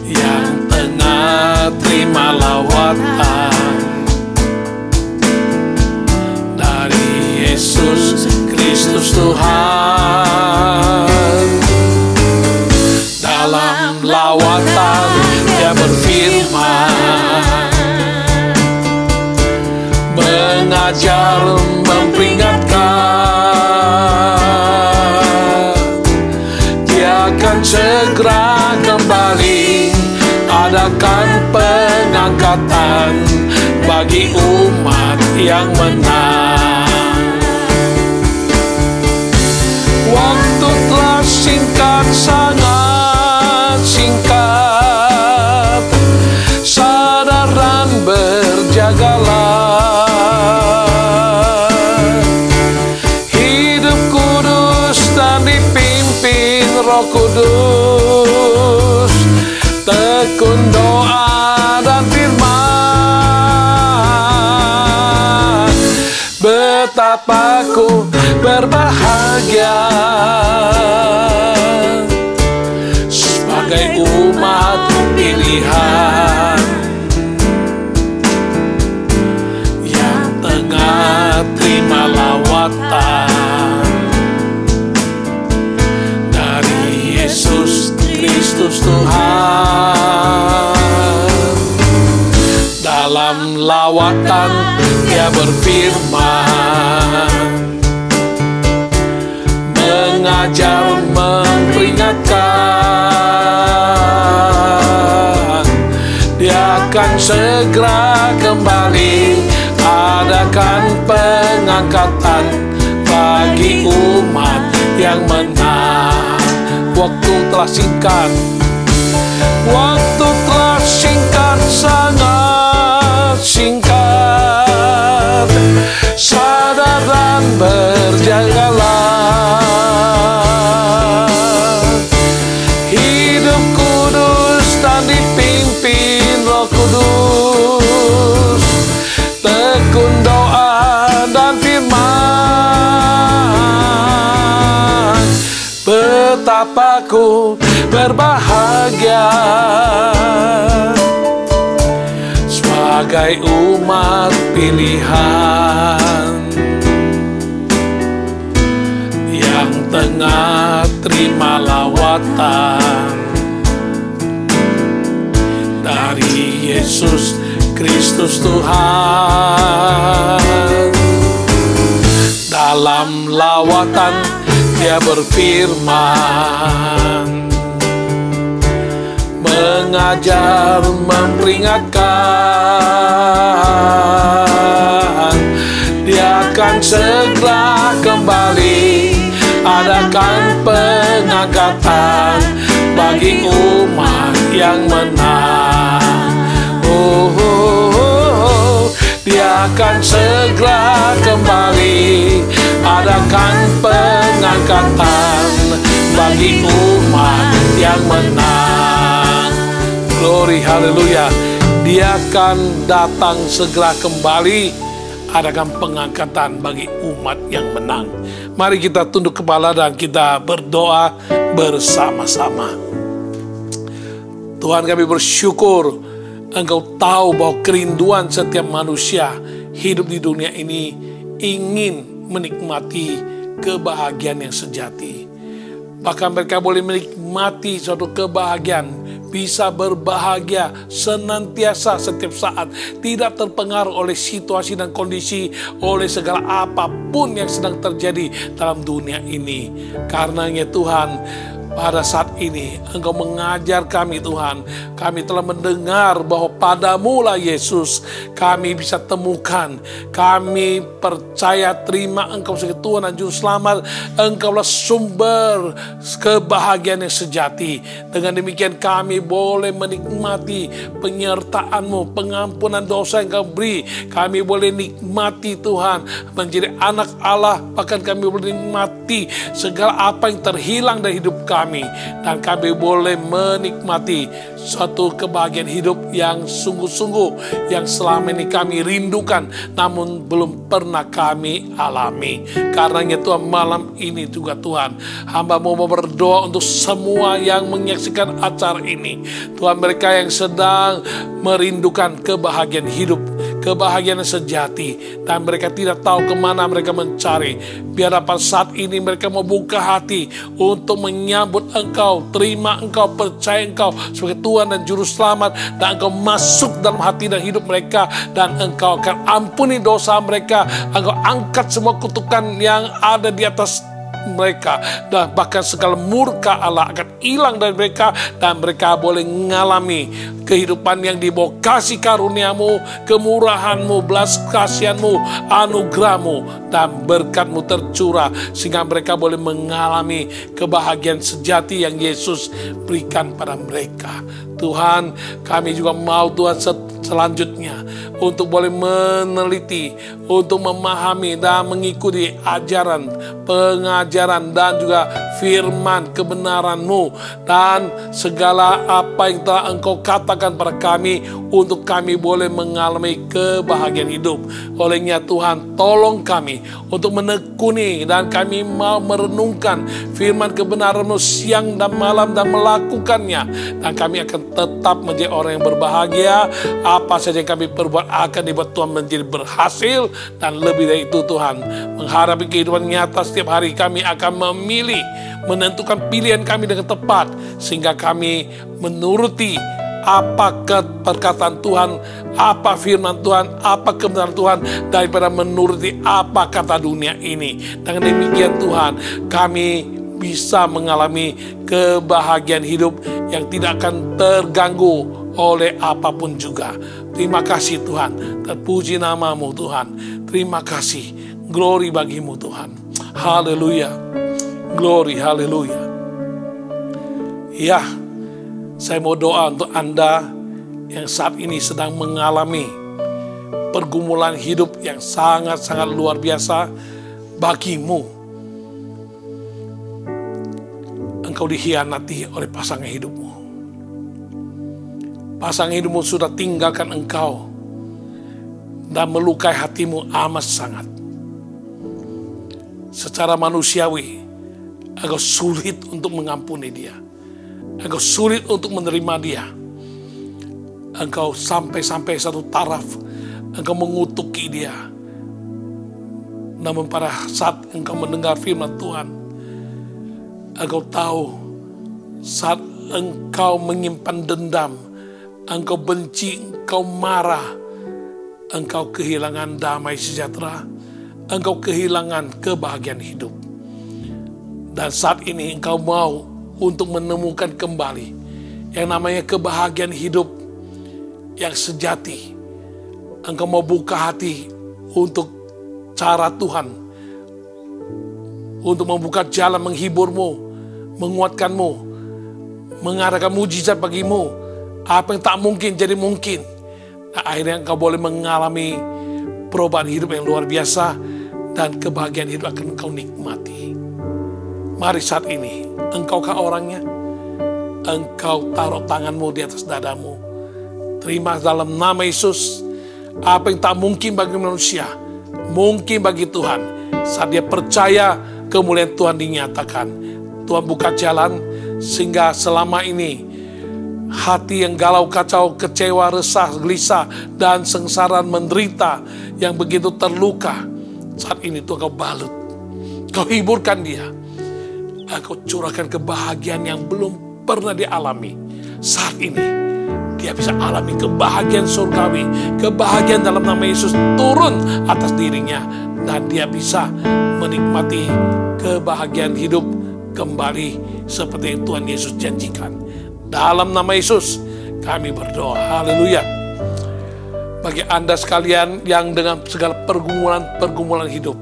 yang tengah terima lawatan dari Yesus Kristus Tuhan. Dalam lawatan Dia berfirman, mengajar, memperingatkan. Dia akan segera kembali, adakan pengangkatan bagi umat yang menang. Waktu telah singkat, sangat singkat. Sadar dan berjagalah. Hidup kudus dan dipimpin Roh Kudus. Tekun doa dan firman. Betapa ku berbahagia sebagai umat pilihan Tuhan. Dalam lawatan Dia berfirman, mengajar, memperingatkan. Dia akan segera kembali, adakan pengangkatan bagi umat yang menang. Waktu telah singkat, waktu telah singkat, sangat singkat. Sadar dan berjagalah, hidup kudus dan dipimpin Roh Kudus. Tekun doa dan firman, betapa ku berbahagia sebagai umat pilihan yang tengah terima lawatan dari Yesus Kristus Tuhan. Dalam lawatan Dia berfirman, mengajar, memperingatkan. Dia akan segera kembali, adakan pengangkatan bagi umat yang menang. Dia akan segera kembali, adakan pengangkatan bagi umat yang menang. Glory, haleluya. Dia akan datang segera kembali, adakan pengangkatan bagi umat yang menang. Mari kita tunduk kepala dan kita berdoa bersama-sama. Tuhan, kami bersyukur Engkau tahu bahwa kerinduan setiap manusia hidup di dunia ini ingin menikmati kebahagiaan yang sejati. Bahkan mereka boleh menikmati suatu kebahagiaan, bisa berbahagia senantiasa setiap saat, tidak terpengaruh oleh situasi dan kondisi, oleh segala apapun yang sedang terjadi dalam dunia ini. Karenanya Tuhan, pada saat ini Engkau mengajar kami Tuhan. Kami telah mendengar bahwa padamu lah Yesus kami bisa temukan. Kami percaya terima Engkau sebagai Tuhan dan Juru Selamat. Engkaulah sumber kebahagiaan yang sejati. Dengan demikian kami boleh menikmati penyertaan-Mu, pengampunan dosa yang Kau beri. Kami boleh nikmati Tuhan menjadi anak Allah. Bahkan kami boleh nikmati segala apa yang terhilang dari hidup kami. Dan kami boleh menikmati suatu kebahagiaan hidup yang sungguh-sungguh, yang selama ini kami rindukan namun belum pernah kami alami. Karenanya Tuhan, malam ini juga Tuhan, hamba mau berdoa untuk semua yang menyaksikan acara ini. Tuhan, mereka yang sedang merindukan kebahagiaan hidup, kebahagiaan yang sejati, dan mereka tidak tahu kemana mereka mencari. Biar pada saat ini mereka membuka hati untuk menyambut Engkau, terima Engkau, percaya Engkau sebagai Tuhan dan Juru Selamat, dan Engkau masuk dalam hati dan hidup mereka, dan Engkau akan ampuni dosa mereka. Engkau angkat semua kutukan yang ada di atas mereka, dan bahkan segala murka Allah akan hilang dari mereka, dan mereka boleh mengalami kehidupan yang dibawa kasih karunia-Mu, kemurahan-Mu, belas kasihan-Mu, anugerah-Mu, dan berkat-Mu tercurah, sehingga mereka boleh mengalami kebahagiaan sejati yang Yesus berikan pada mereka. Tuhan, kami juga mau Tuhan selanjutnya untuk boleh meneliti, untuk memahami dan mengikuti ajaran, pengajaran, dan juga firman kebenaran-Mu, dan segala apa yang telah Engkau katakan pada kami, untuk kami boleh mengalami kebahagiaan hidup. Olehnya Tuhan, tolong kami untuk menekuni, dan kami mau merenungkan firman kebenaran-Mu siang dan malam dan melakukannya, dan kami akan tetap menjadi orang yang berbahagia, Apa saja yang kami perbuat akan dibuat Tuhan menjadi berhasil. Dan lebih dari itu Tuhan, menghadapi kehidupan nyata setiap hari kami akan memilih, menentukan pilihan kami dengan tepat. Sehingga kami menuruti apa perkataan Tuhan, apa firman Tuhan, apa kebenaran Tuhan, daripada menuruti apa kata dunia ini. Dengan demikian Tuhan, kami bisa mengalami kebahagiaan hidup yang tidak akan terganggu oleh apapun juga. Terima kasih Tuhan, terpuji namamu Tuhan. Terima kasih, glory bagimu Tuhan. Haleluya, glory, haleluya. Ya, saya mau doa untuk Anda yang saat ini sedang mengalami pergumulan hidup yang sangat-sangat luar biasa bagimu. Engkau dikhianati oleh pasangan hidupmu. Pasangan hidupmu sudah tinggalkan engkau dan melukai hatimu amat sangat. Secara manusiawi, engkau sulit untuk mengampuni dia. Engkau sulit untuk menerima dia. Engkau sampai satu taraf engkau mengutuki dia. Namun pada saat engkau mendengar firman Tuhan, engkau tahu saat engkau menyimpan dendam, engkau benci, engkau marah, engkau kehilangan damai sejahtera, engkau kehilangan kebahagiaan hidup. Dan saat ini engkau mau untuk menemukan kembali yang namanya kebahagiaan hidup yang sejati. Engkau mau buka hati untuk cara Tuhan, untuk membuka jalan menghiburmu, menguatkanmu, mengadakan mujizat bagimu. Apa yang tak mungkin jadi mungkin. Nah, akhirnya engkau boleh mengalami perubahan hidup yang luar biasa, dan kebahagiaan hidup akan engkau nikmati. Mari saat ini, engkaukah orangnya? Engkau taruh tanganmu di atas dadamu. Terima dalam nama Yesus. Apa yang tak mungkin bagi manusia, mungkin bagi Tuhan. Saat dia percaya, kemuliaan Tuhan dinyatakan. Tuhan buka jalan, sehingga selama ini hati yang galau, kacau, kecewa, resah, gelisah, dan sengsara, menderita, yang begitu terluka, saat ini Tuhan kau balut. Kau hiburkan dia. Kau curahkan kebahagiaan yang belum pernah dialami. Saat ini dia bisa alami kebahagiaan surgawi, kebahagiaan dalam nama Yesus turun atas dirinya, dan dia bisa menikmati kebahagiaan hidup kembali seperti yang Tuhan Yesus janjikan. Dalam nama Yesus kami berdoa. Haleluya. Bagi Anda sekalian yang dengan segala pergumulan hidup,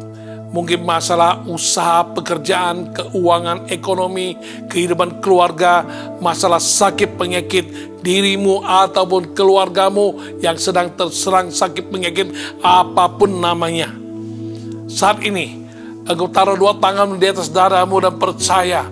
mungkin masalah usaha, pekerjaan, keuangan, ekonomi, kehidupan keluarga, masalah sakit penyakit dirimu ataupun keluargamu yang sedang terserang sakit penyakit apapun namanya. Saat ini, engkau taruh dua tangan di atas dadamu dan percaya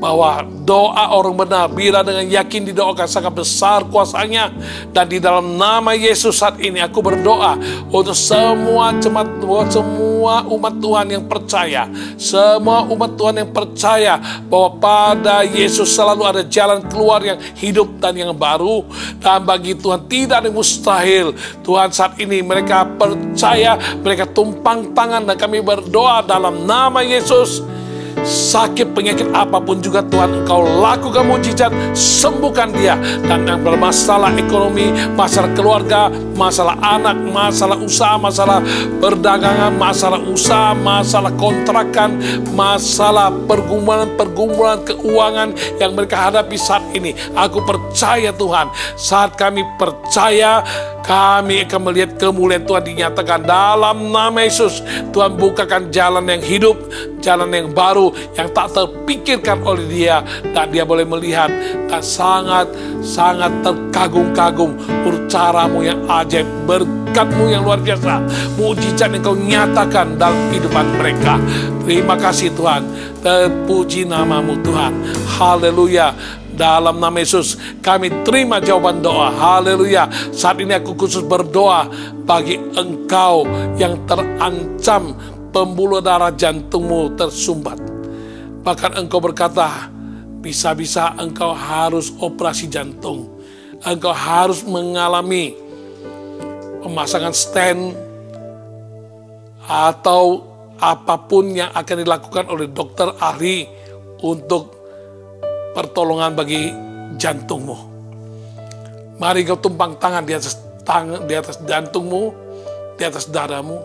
bahwa doa orang benar bila dengan yakin didoakan sangat besar kuasanya. Dan di dalam nama Yesus saat ini aku berdoa untuk semua jemaat, semua umat Tuhan yang percaya, semua umat Tuhan yang percaya bahwa pada Yesus selalu ada jalan keluar yang hidup dan yang baru, dan bagi Tuhan tidak ada yang mustahil. Tuhan saat ini mereka percaya, mereka tumpang tangan, dan kami berdoa dalam nama Yesus. Sakit penyakit apapun juga Tuhan, engkau lakukan mujizat, sembuhkan dia. Dan yang bermasalah ekonomi, masalah keluarga, masalah anak, masalah usaha, masalah perdagangan, masalah usaha, masalah kontrakan, masalah pergumulan keuangan yang mereka hadapi saat ini, aku percaya Tuhan, saat kami percaya, kami akan melihat kemuliaan Tuhan dinyatakan dalam nama Yesus. Tuhan bukakan jalan yang hidup, jalan yang baru, yang tak terpikirkan oleh dia, dan dia boleh melihat dan sangat terkagum-kagum caramu yang ajaib, berkat-Mu yang luar biasa, mujizat yang Kau nyatakan dalam kehidupan mereka. Terima kasih Tuhan, terpuji namamu Tuhan. Haleluya. Dalam nama Yesus kami terima jawaban doa. Haleluya. Saat ini aku khusus berdoa bagi engkau yang terancam pembuluh darah jantungmu tersumbat. Bahkan engkau berkata, bisa-bisa engkau harus operasi jantung. Engkau harus mengalami pemasangan stand, atau apapun yang akan dilakukan oleh dokter ahli untuk pertolongan bagi jantungmu. Mari kau tumpang tangan di atas jantungmu, di atas dadamu.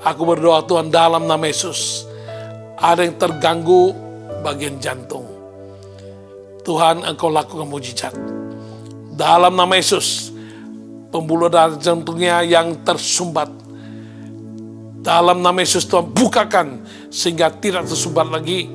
Aku berdoa Tuhan dalam nama Yesus, ada yang terganggu bagian jantung, Tuhan Engkau lakukan mujizat. Dalam nama Yesus, pembuluh darah jantungnya yang tersumbat, dalam nama Yesus Tuhan bukakan sehingga tidak tersumbat lagi.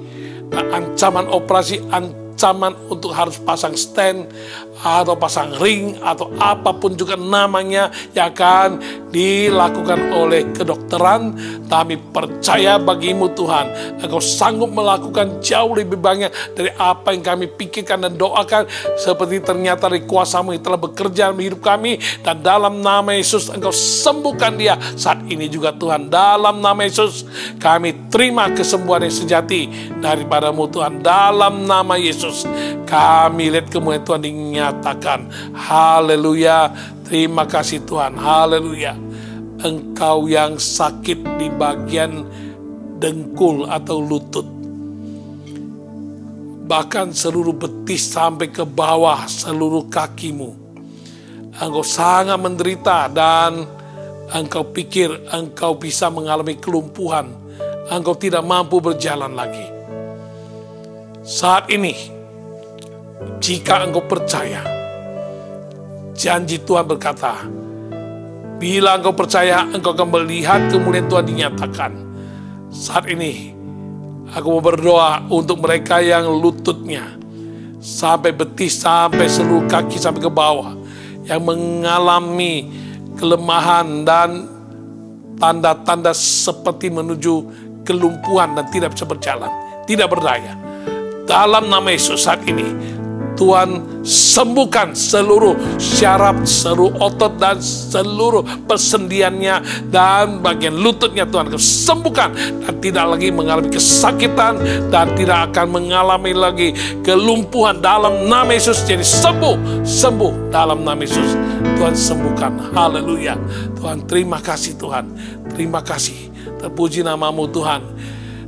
Dan ancaman operasi, ancaman untuk harus pasang stand atau pasang ring atau apapun juga namanya yang akan dilakukan oleh kedokteran, kami percaya bagimu Tuhan, Engkau sanggup melakukan jauh lebih banyak dari apa yang kami pikirkan dan doakan, seperti ternyata dari kuasa-Mu yang telah bekerja dalam hidup kami. Dan dalam nama Yesus Engkau sembuhkan dia saat ini juga Tuhan. Dalam nama Yesus kami terima kesembuhan yang sejati daripada-Mu Tuhan. Dalam nama Yesus kami lihat kemuliaan Tuhan dinyatakan. Haleluya. Terima kasih Tuhan. Haleluya. Engkau yang sakit di bagian dengkul atau lutut, bahkan seluruh betis sampai ke bawah seluruh kakimu, engkau sangat menderita dan engkau pikir engkau bisa mengalami kelumpuhan, engkau tidak mampu berjalan lagi. Saat ini, jika engkau percaya, janji Tuhan berkata, bila engkau percaya, engkau akan melihat kemuliaan Tuhan dinyatakan. Saat ini, aku mau berdoa untuk mereka yang lututnya sampai betis, sampai seluruh kaki, sampai ke bawah, yang mengalami kelemahan dan tanda-tanda seperti menuju kelumpuhan dan tidak bisa berjalan, tidak berdaya. Dalam nama Yesus saat ini, Tuhan sembuhkan seluruh syaraf, seluruh otot dan seluruh persendiannya dan bagian lututnya. Tuhan sembuhkan dan tidak lagi mengalami kesakitan dan tidak akan mengalami lagi kelumpuhan dalam nama Yesus. Jadi sembuh dalam nama Yesus. Tuhan sembuhkan. Haleluya. Tuhan terima kasih Tuhan. Terima kasih. Terpuji nama-Mu Tuhan.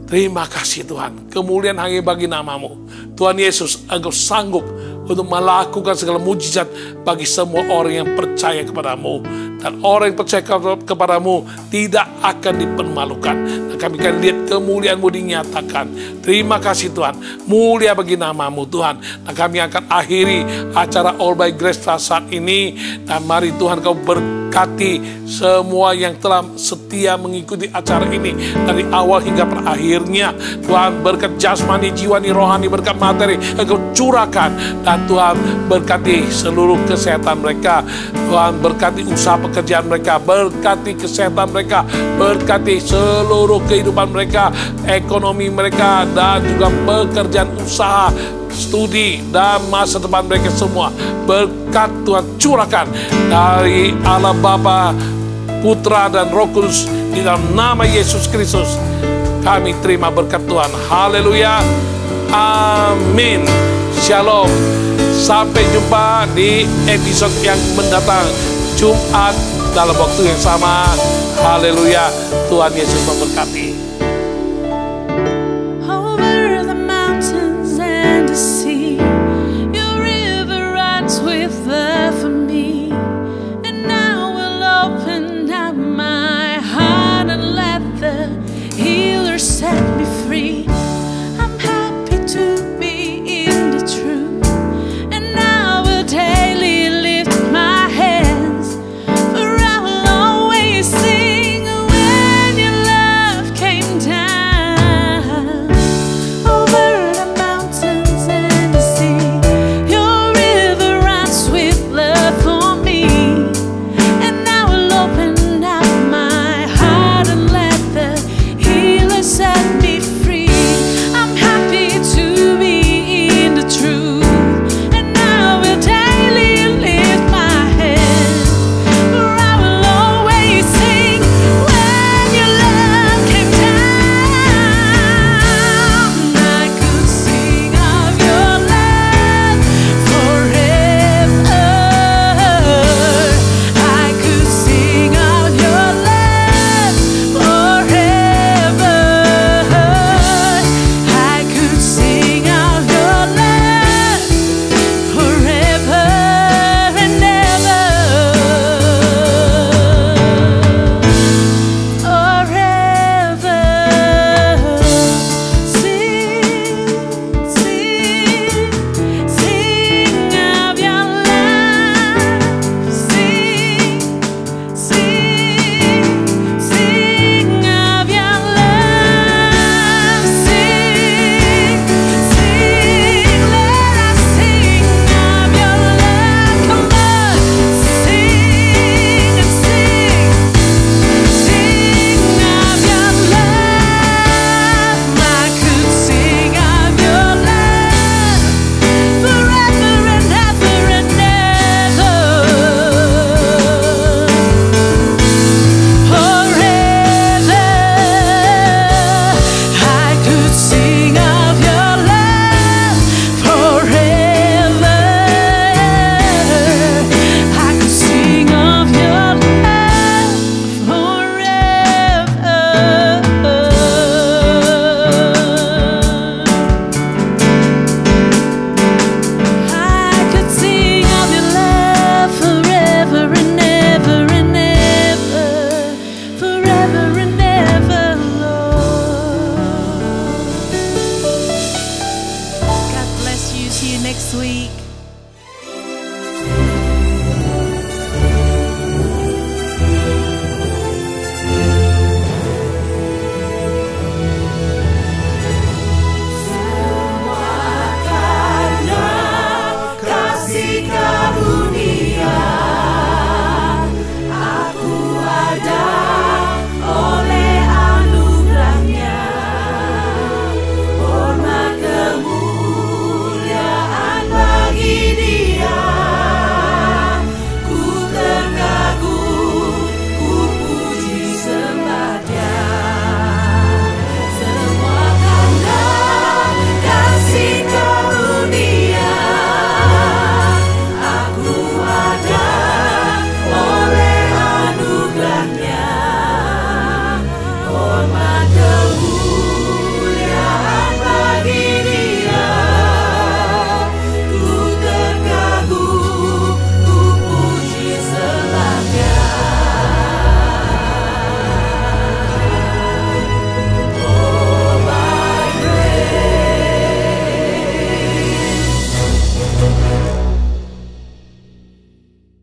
Terima kasih Tuhan. Kemuliaan hanya bagi nama-Mu. Tuhan Yesus, Engkau sanggup untuk melakukan segala mujizat bagi semua orang yang percaya kepada-Mu. Dan orang yang percaya kepada-Mu tidak akan dipermalukan. Dan kami akan lihat kemuliaan-Mu dinyatakan. Terima kasih Tuhan. Mulia bagi nama-Mu Tuhan. Dan kami akan akhiri acara All by Grace saat ini. Dan mari Tuhan Kau berkati semua yang telah setia mengikuti acara ini dari awal hingga berakhirnya. Tuhan berkat jasmani, jiwani, rohani, berkat materi Engkau curahkan. Dan Tuhan berkati seluruh kesehatan mereka. Tuhan berkati usaha pekerjaan mereka, berkati kesehatan mereka, berkati seluruh kehidupan mereka, ekonomi mereka, dan juga pekerjaan usaha, studi, dan masa depan mereka semua. Berkat Tuhan curahkan dari Allah Bapa, Putra, dan Roh Kudus di dalam nama Yesus Kristus. Kami terima berkat Tuhan. Haleluya. Amin. Shalom. Sampai jumpa di episode yang mendatang, Jumat dalam waktu yang sama. Haleluya. Tuhan Yesus memberkati. Over the mountains and the sea, your river runs with love for me. And I will open up my heart and let the healer set me free. I'm happy to be in the truth, and I will daily lift my hands, for I will always sing when your love came see you next week.